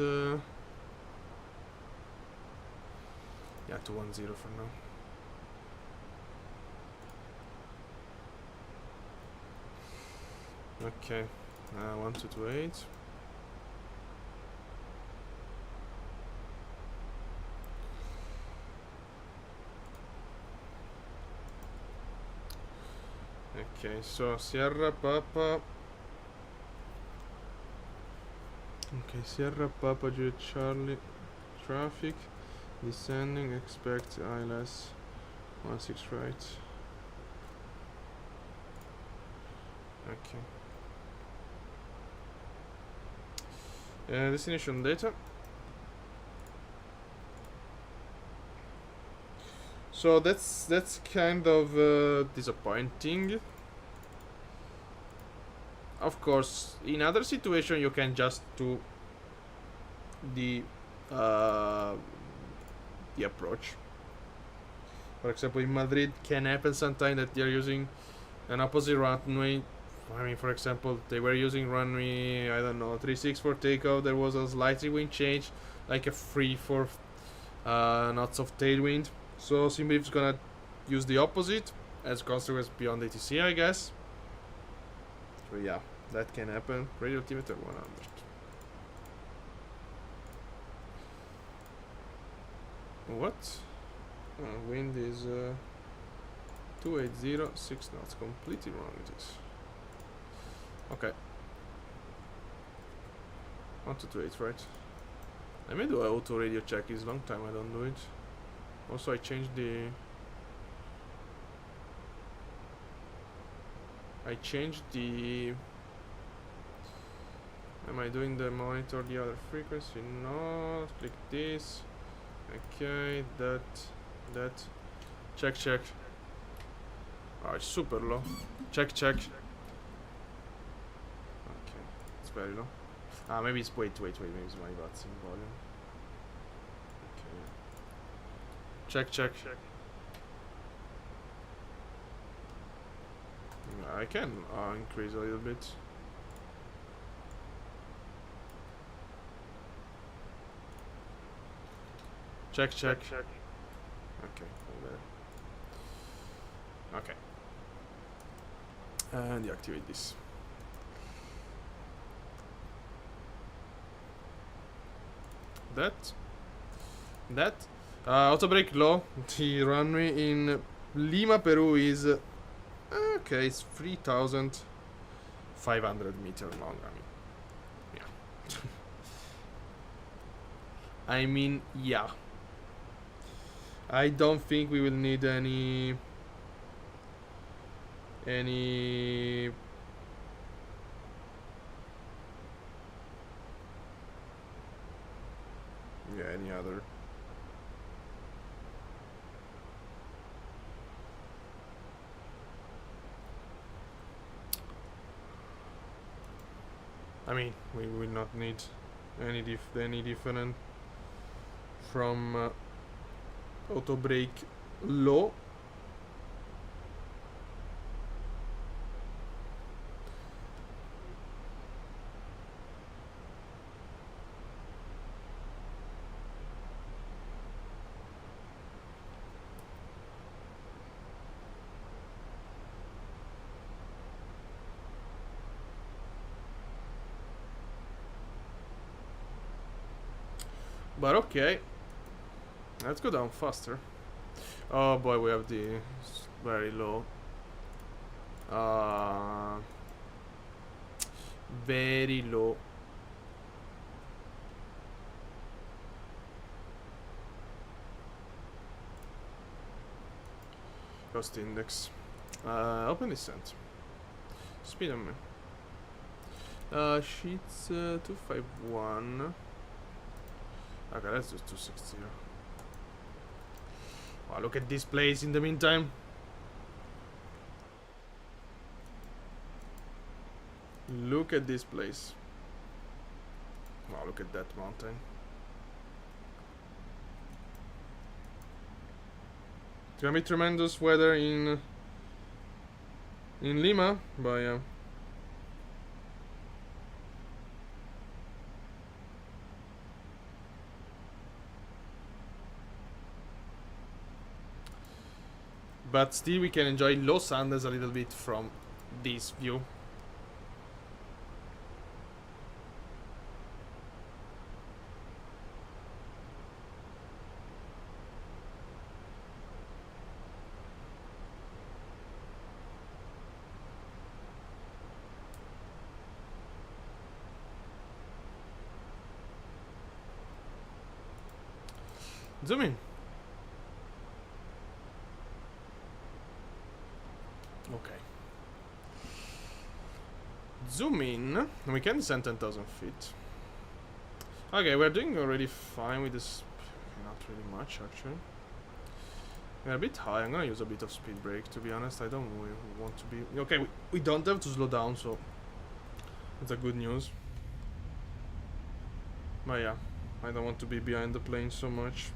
Yeah, to 10 for now. Okay, 1228. Okay, so Sierra Papa. Okay, Sierra Papa Juliet Charlie traffic descending. Expect ILS 16 right. Okay. Destination data. So that's kind of disappointing. Of course, in other situation you can just do the approach. For example, in Madrid, can happen sometime that they're using an opposite runway. I mean, for example, they were using runway, I don't know, 36 for takeoff. There was a slightly wind change, like a 3-4 knots of tailwind. So simply it's gonna use the opposite as consequence BeyondATC, I guess. So yeah, that can happen. Radio altimeter 100. What? Wind is 280, 6 knots. Completely wrong it is. Okay. 1228, right? Let me do an auto radio check. It's a long time I don't do it. Also, I changed the. Am I doing the monitor the other frequency? No. Click this. Okay, that. Check. Oh, it's super low. Check. Okay, it's very low. Maybe it's wait. Maybe it's my BatSim volume. Okay. Check. I can increase a little bit. Check. Okay, better. Okay. And deactivate this. That. Auto brake low. The runway in Lima, Peru is okay. It's 3,500 meter long. I mean, yeah. I don't think we will need any any other. I mean, we will not need any different from auto brake low. But okay, let's go down faster. Oh boy, we have the very low. Very low. Cost index. Open descent. Speed on me. Sheets 251. Okay, let's do 260. Wow, look at this place in the meantime. Look at this place. Wow, look at that mountain. It's gonna be tremendous weather in Lima, but yeah. But still we can enjoy Los Andes a little bit from this view. Zoom in. Okay. Zoom in. We can descend 10,000 feet. Okay, we're doing already fine with this. Not really much, actually. We're a bit high. I'm gonna use a bit of speed brake, to be honest. I don't really want to be... Okay, we don't have to slow down, so... That's a good news. But yeah, I don't want to be behind the plane so much.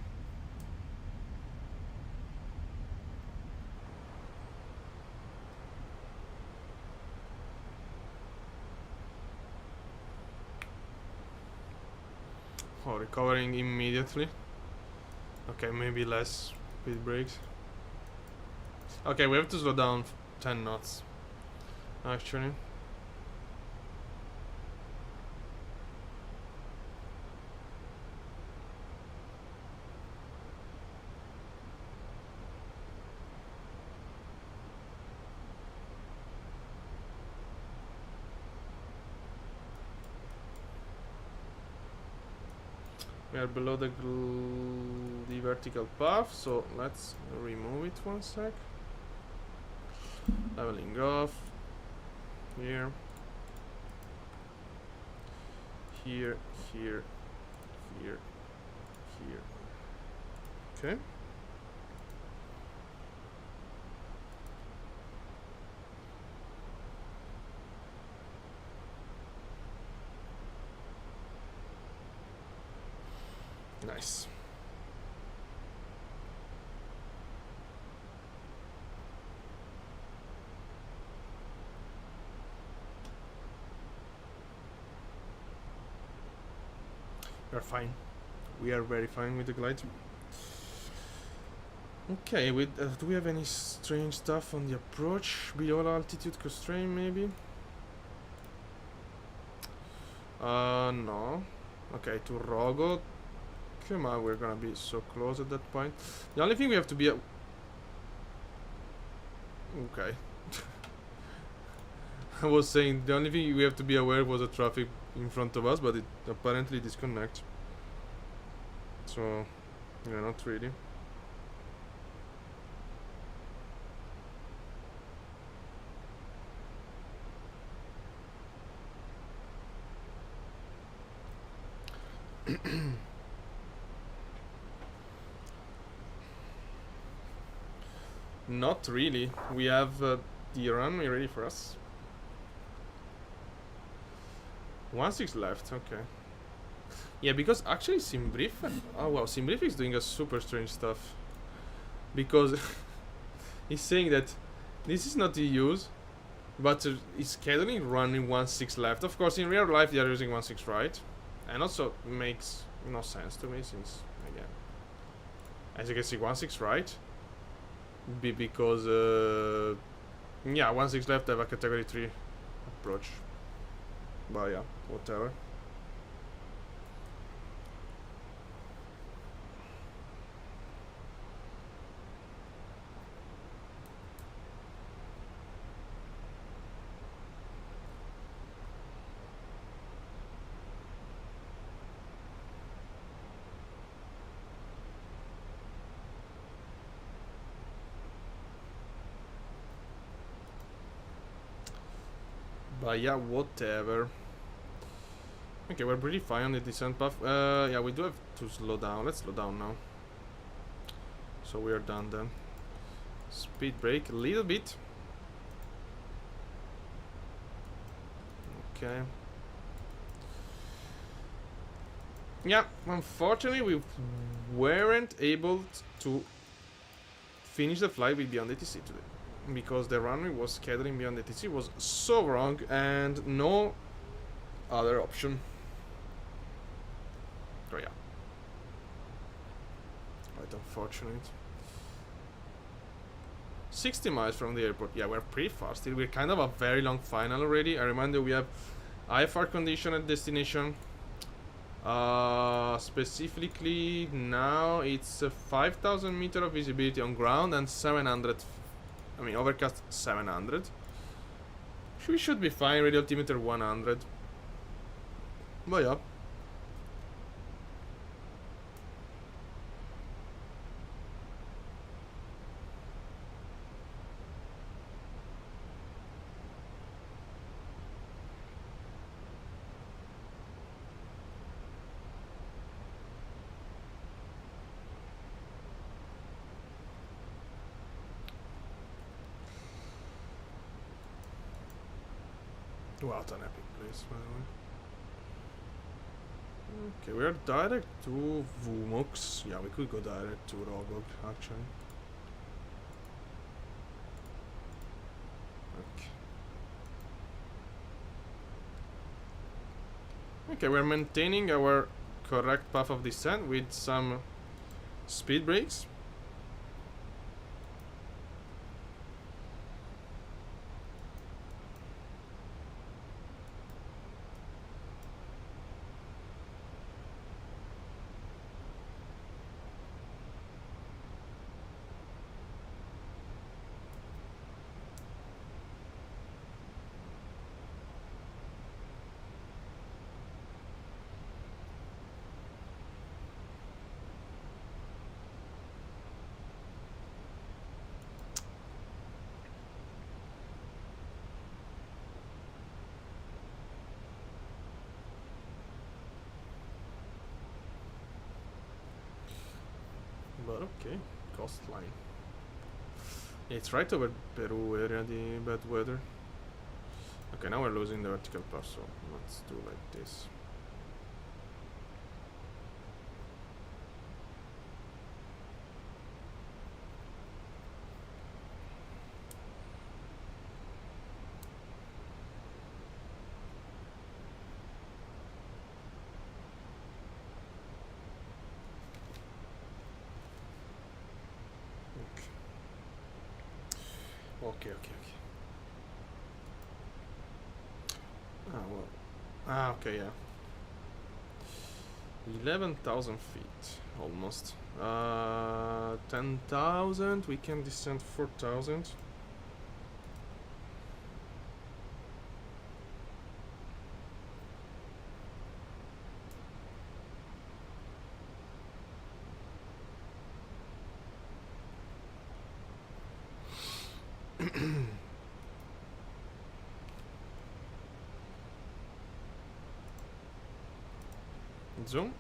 Oh, recovering immediately. Okay, maybe less speed brakes. Okay, we have to slow down 10 knots. Actually. We are below the vertical path, so let's remove it one sec. Leveling off. Here. Here, here, here, here. Okay. Nice. We are fine. We are very fine with the glide. Okay, do we have any strange stuff on the approach? Below altitude constraint, maybe? No. Okay, to Rogo. Come on, we're gonna be so close at that point. The only thing we have to be... Okay. I was saying the only thing we have to be aware was the traffic in front of us, but it apparently disconnects. So, yeah, not really. Not really. We have the runway ready for us. 1-6 left, okay. Yeah, because actually Simbrief... Oh wow, Simbrief is doing a super strange stuff. Because he's saying that this is not EU's, but it's scheduling running 1-6 left. Of course, in real life they are using 1-6 right. And also makes no sense to me since, again, as you can see, 1-6 right. Because, yeah, 1-6 left have a category 3 approach. But yeah, whatever. But yeah, whatever. Okay, we're pretty fine on the descent path. Yeah, we do have to slow down. Let's slow down now. So we are done then. Speed brake a little bit. Okay. Yeah, unfortunately we weren't able to finish the flight with BeyondATC today. Because the runway was scheduling BeyondATC was so wrong and no other option. Oh yeah. Quite unfortunate. 60 miles from the airport. Yeah, we're pretty far still. We're kind of a very long final already. I remind you we have IFR condition at destination. Specifically now it's 5,000 meter of visibility on ground and 700, I mean overcast 700. We should be fine. Radio altimeter 100. But yeah. What an epic place, by the way. Okay, we are direct to Vumux. Yeah, we could go direct to Rogog, actually. Okay, we're maintaining our correct path of descent with some speed brakes. But okay, coastline. It's right over Peru area, the bad weather. Okay, now we're losing the vertical path, so let's do like this. Okay. Ah, well. Ah, okay, yeah. 11,000 feet, almost. 10,000, we can descend 4,000. Zoom.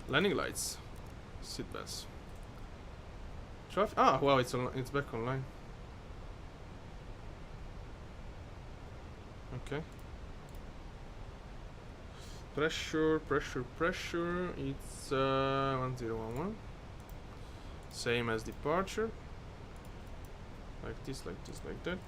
Landing lights. Seat belts. Traffic. Ah, wow, it's back online. Okay. Pressure. It's 1011. Same as departure. Like this, like that.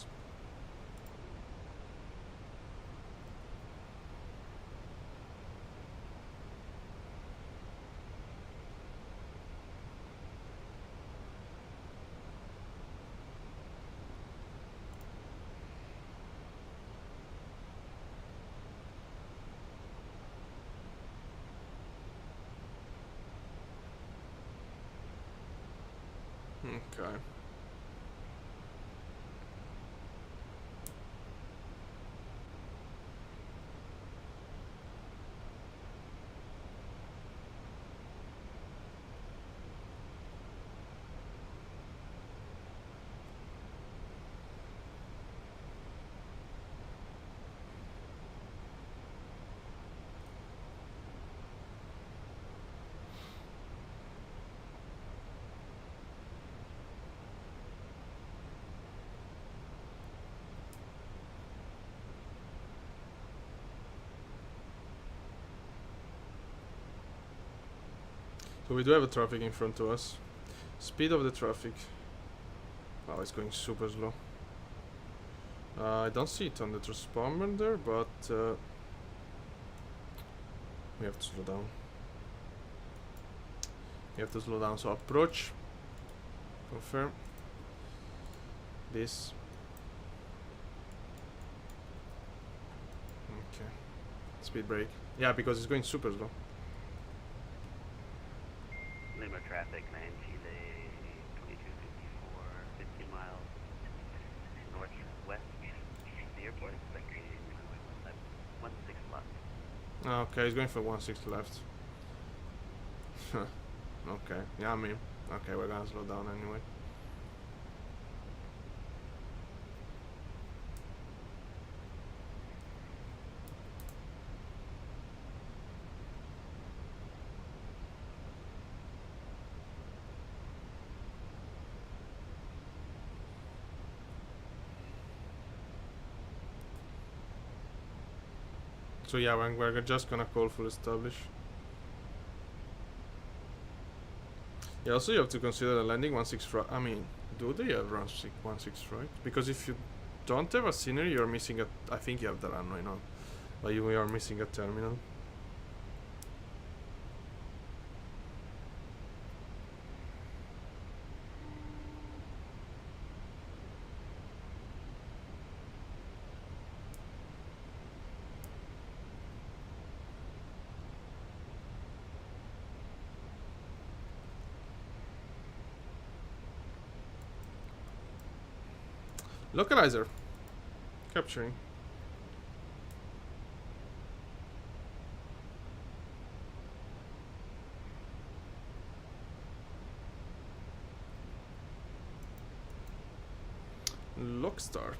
Okay. So we do have a traffic in front of us. Speed of the traffic. Wow, it's going super slow. I don't see it on the transponder there, but we have to slow down. So approach. Confirm. This. Okay. Speed brake. Yeah, because it's going super slow. Lima traffic, 9 Chile, 2254, 50 miles northwest. The airport expecting 16 left. Okay, he's going for 16 left. Okay, yeah, I mean, okay, we're gonna slow down anyway. So yeah, we're just gonna call full establish. Yeah, also you have to consider the landing 16 right. I mean, do they have run 16 right? Because if you don't have a scenery, you're missing a. I think you have the runway now, but you are missing a terminal. Localizer. Capturing. Lockstar.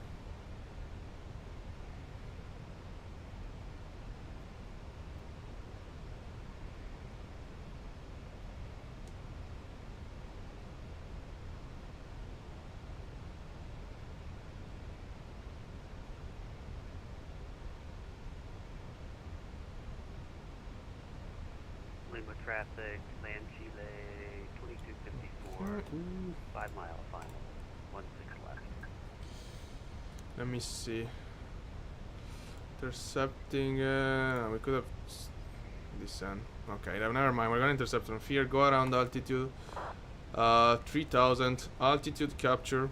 Lima traffic, land Chile, 2254, 5 mile final, 16 left. Let me see. Intercepting. We could have. Descend. Okay, never mind. We're gonna intercept from here. Go around altitude. 3000 altitude capture.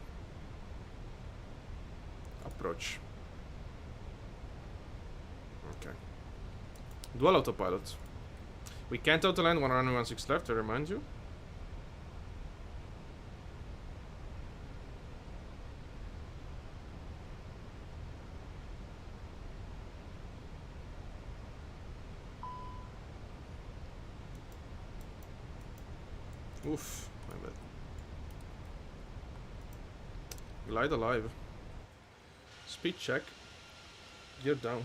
Approach. Okay. Dual autopilot. We can't autoland 116 left, I remind you. Oof, my bad. Glide alive. Speed check. Gear down.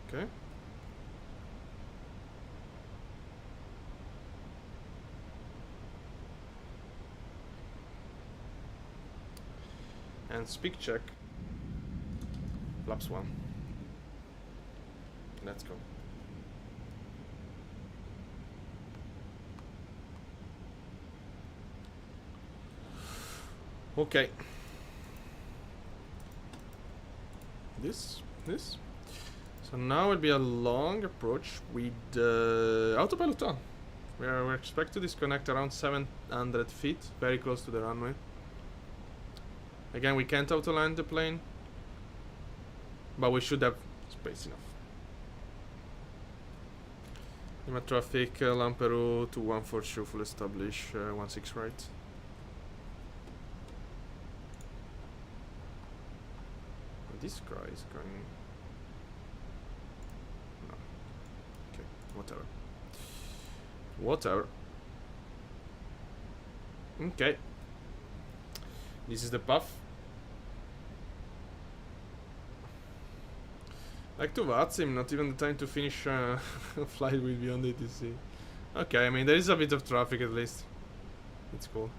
Okay. And speed check. Flaps 1. Let's go. Okay. This. So now will be a long approach with autopilot on. We expect to disconnect around 700 feet, very close to the runway. Again, we can't autoland the plane, but we should have space enough. Lima traffic, Lamperu to 142, full establish, 16 right. This guy is going... No. Okay, whatever. Okay. This is the path. Like to Vatsim, not even the time to finish a flight with BeyondATC. Okay, I mean there is a bit of traffic at least. It's cool.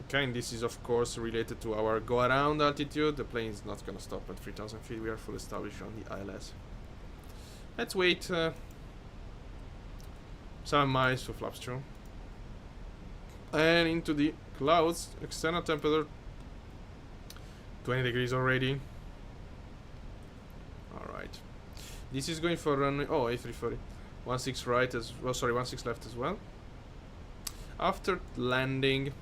Okay, and this is of course related to our go around altitude. The plane is not gonna stop at 3000 feet. We are full established on the ILS. Let's wait 7 miles for flaps 2. And into the clouds. External temperature 20 degrees already. Alright. This is going for runway... Oh, A340. 16 right as well. Sorry, 16 left as well. After landing...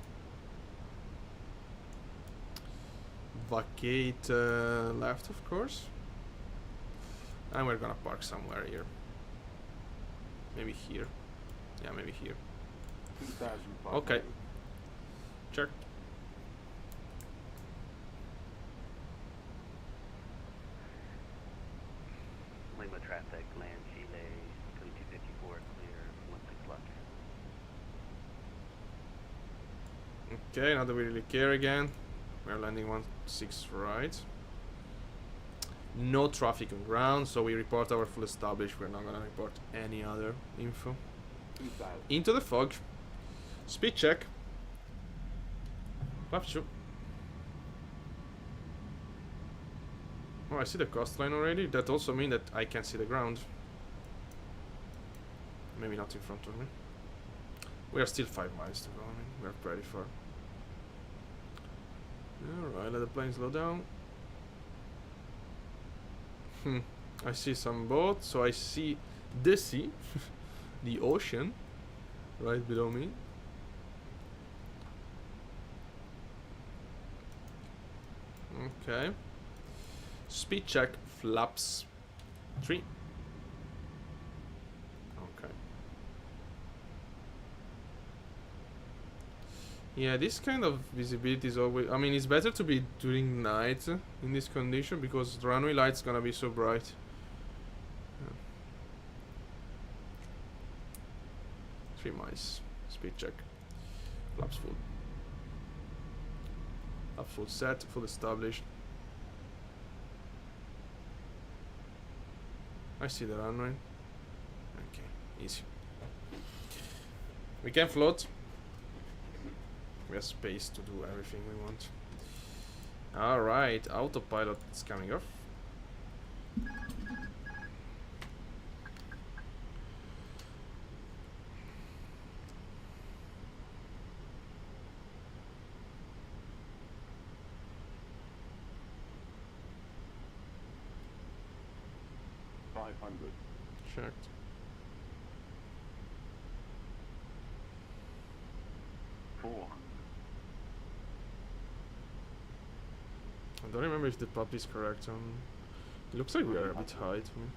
Vacate left, of course. And we're gonna park somewhere here. Maybe here. Yeah, maybe here. Okay. Check. Lima traffic, land Chile, 2254, clear, 16 left. Okay, not that we really care again. We're landing 16 right. No traffic on ground, so we report our full established. We're not gonna report any other info. Into the fog. Speed check. Flaps 2. Oh, I see the coastline already. That also means that I can see the ground. Maybe not in front of me. We are still 5 miles to go. I mean, we're pretty far. Alright, let the plane slow down. I see some boats, so I see the sea, the ocean, right below me. Okay. Speed check, flaps 3. Okay. Yeah, this kind of visibility is always... I mean, it's better to be during night in this condition because the runway light's gonna be so bright. Yeah. 3 miles. Speed check. Flaps full. Up full set, full established. I see the runway. Okay, easy. We can float. We have space to do everything we want. Alright, autopilot is coming off. Checked. I don't remember if the puppy is correct. It looks like we are a bit high to me.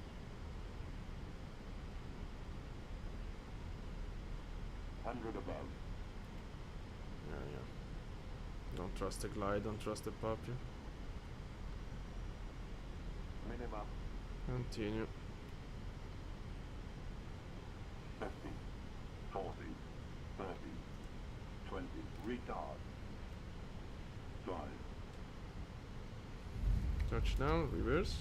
Yeah. Don't trust the glide, don't trust the puppy. Continue. 50, 40, 30, 20, retard. Drive. Touchdown, reverse.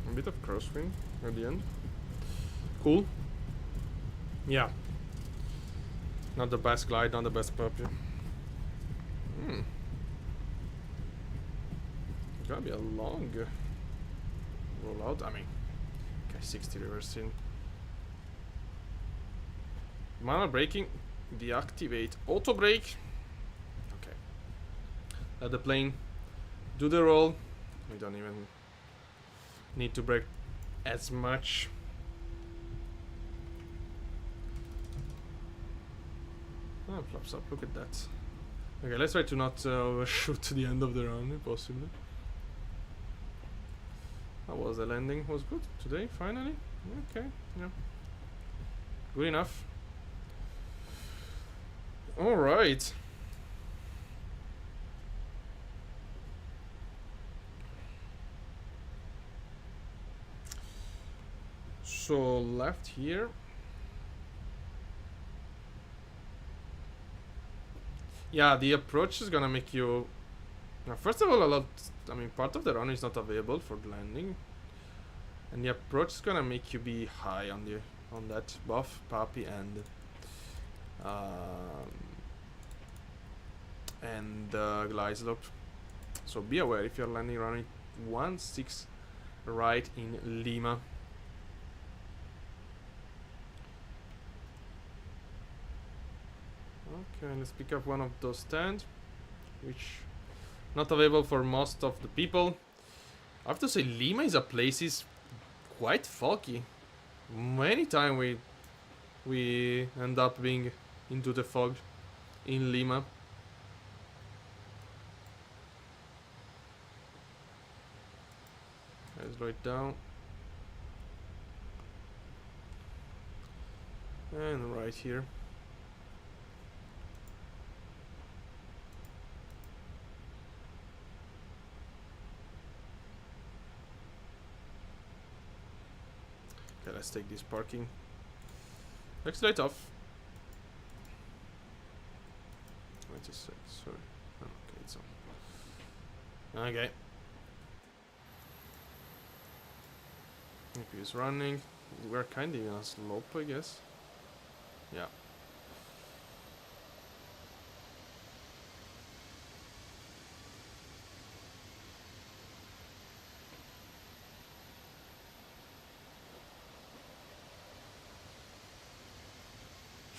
A bit of crosswind at the end. Cool. Yeah. Not the best glide, not the best puppy. It's gonna be a long rollout. I mean, okay, 60 reverse in. Manual braking. Deactivate auto brake. Okay. Let the plane do the roll. We don't even need to brake as much. Oh, flaps up. Look at that. Okay, let's try to not overshoot the end of the run, possibly. How was the landing? Was good today, finally? Okay, yeah. Good enough. Alright. So, left here. Yeah, the approach is gonna make you... Now, first of all, part of the run is not available for the landing. And the approach is gonna make you be high on that buff, puppy, and glide slope. So be aware if you're landing running 1-6 right in Lima. Okay, let's pick up one of those stands, which not available for most of the people. I have to say, Lima is a place is quite foggy. Many times we end up being into the fog in Lima. Let's slow it down. And right here. Okay, let's take this parking. Accelerate off. Wait a sec, sorry. Oh, okay, it's on. Okay. AP is running. We're kind of in a slope, I guess. Yeah.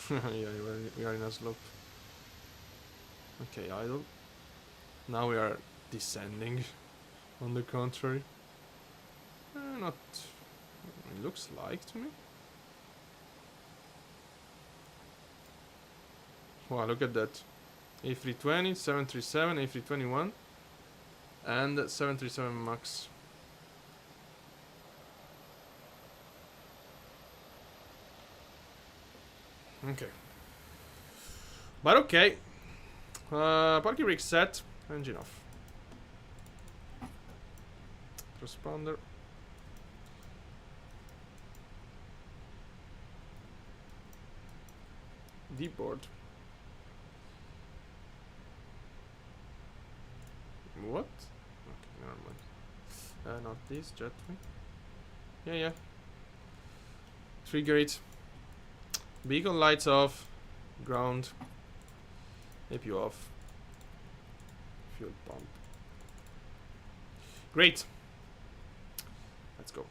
Yeah, we are in a slope. Okay, idle. Now we are descending. On the contrary. Not... It looks like to me. Wow, look at that. A320, 737, A321, and 737 MAX. Okay. But okay. Parking brake set. Engine off. Transponder. Deep board. What? Okay, never mind. Not this, jetway. Yeah. Trigger it. Beacon lights off. Ground. AP off. Fuel pump. Great. Let's go.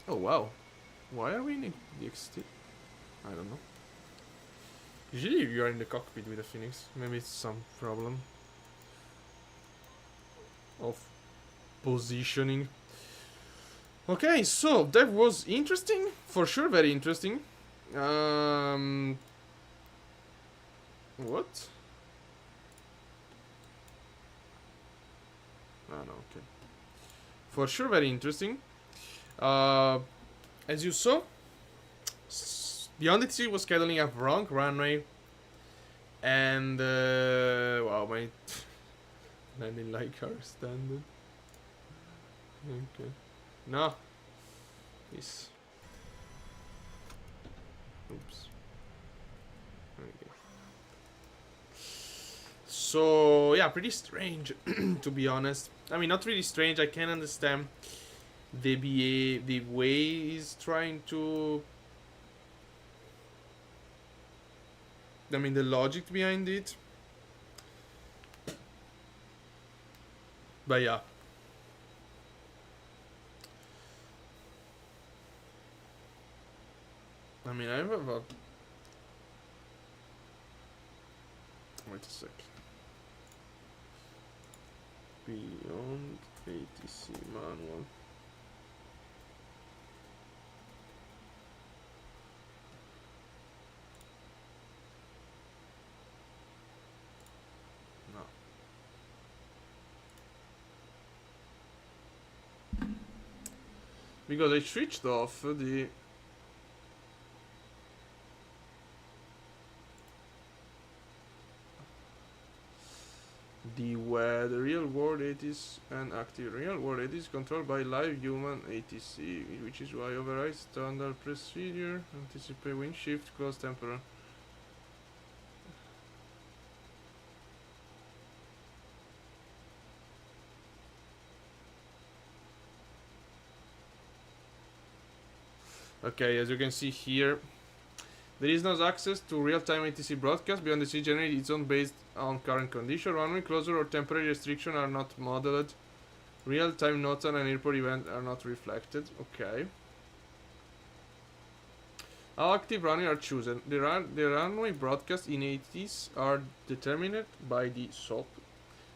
Oh wow. Why are we in the XT? I don't know. Usually you are in the cockpit with the Phoenix. Maybe it's some problem of positioning. Okay, so that was interesting. For sure, very interesting. What? Oh no, okay. For sure, very interesting. As you saw, BeyondATC was scheduling a wrong runway, and wow, my landing light car standard. Okay, no, this. Oops. Okay. So yeah, pretty strange to be honest. I mean, not really strange. I can understand the way he's trying to. I mean, the logic behind it. But yeah. I mean, I have a. Wait a sec. BeyondATC manual. No. Because I switched off the where the real world ATC and active real world ATC is controlled by live human ATC, which is why override standard procedure, anticipate wind shift, close temporal. Okay, as you can see here, there is no access to real-time ATC broadcast. BeyondATC generates its own based on current condition. Runway closure or temporary restriction are not modeled. Real-time notes on an airport event are not reflected. Okay. How active runway are chosen? The runway broadcast in ATs are determined by the SOP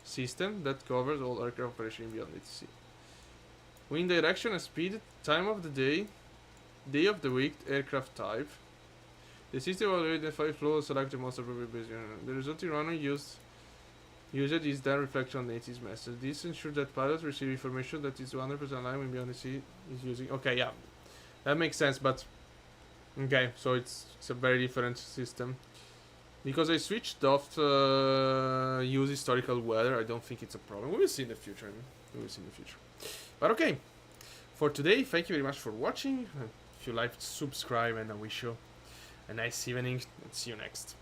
system that covers all aircraft operation in BeyondATC. Wind direction and speed, time of the day of the week, aircraft type. The system will identify flow and select the most appropriate base unit. The resulting runway used is then reflected on the AT's message. This ensures that pilots receive information that is 100% aligned with BeyondATC is using. Okay, yeah, that makes sense. But okay, so it's a very different system. Because I switched off use historical weather, I don't think it's a problem. We will see in the future. We will see in the future. But okay, for today, thank you very much for watching. If you liked, subscribe, and I wish you a nice evening, and see you next.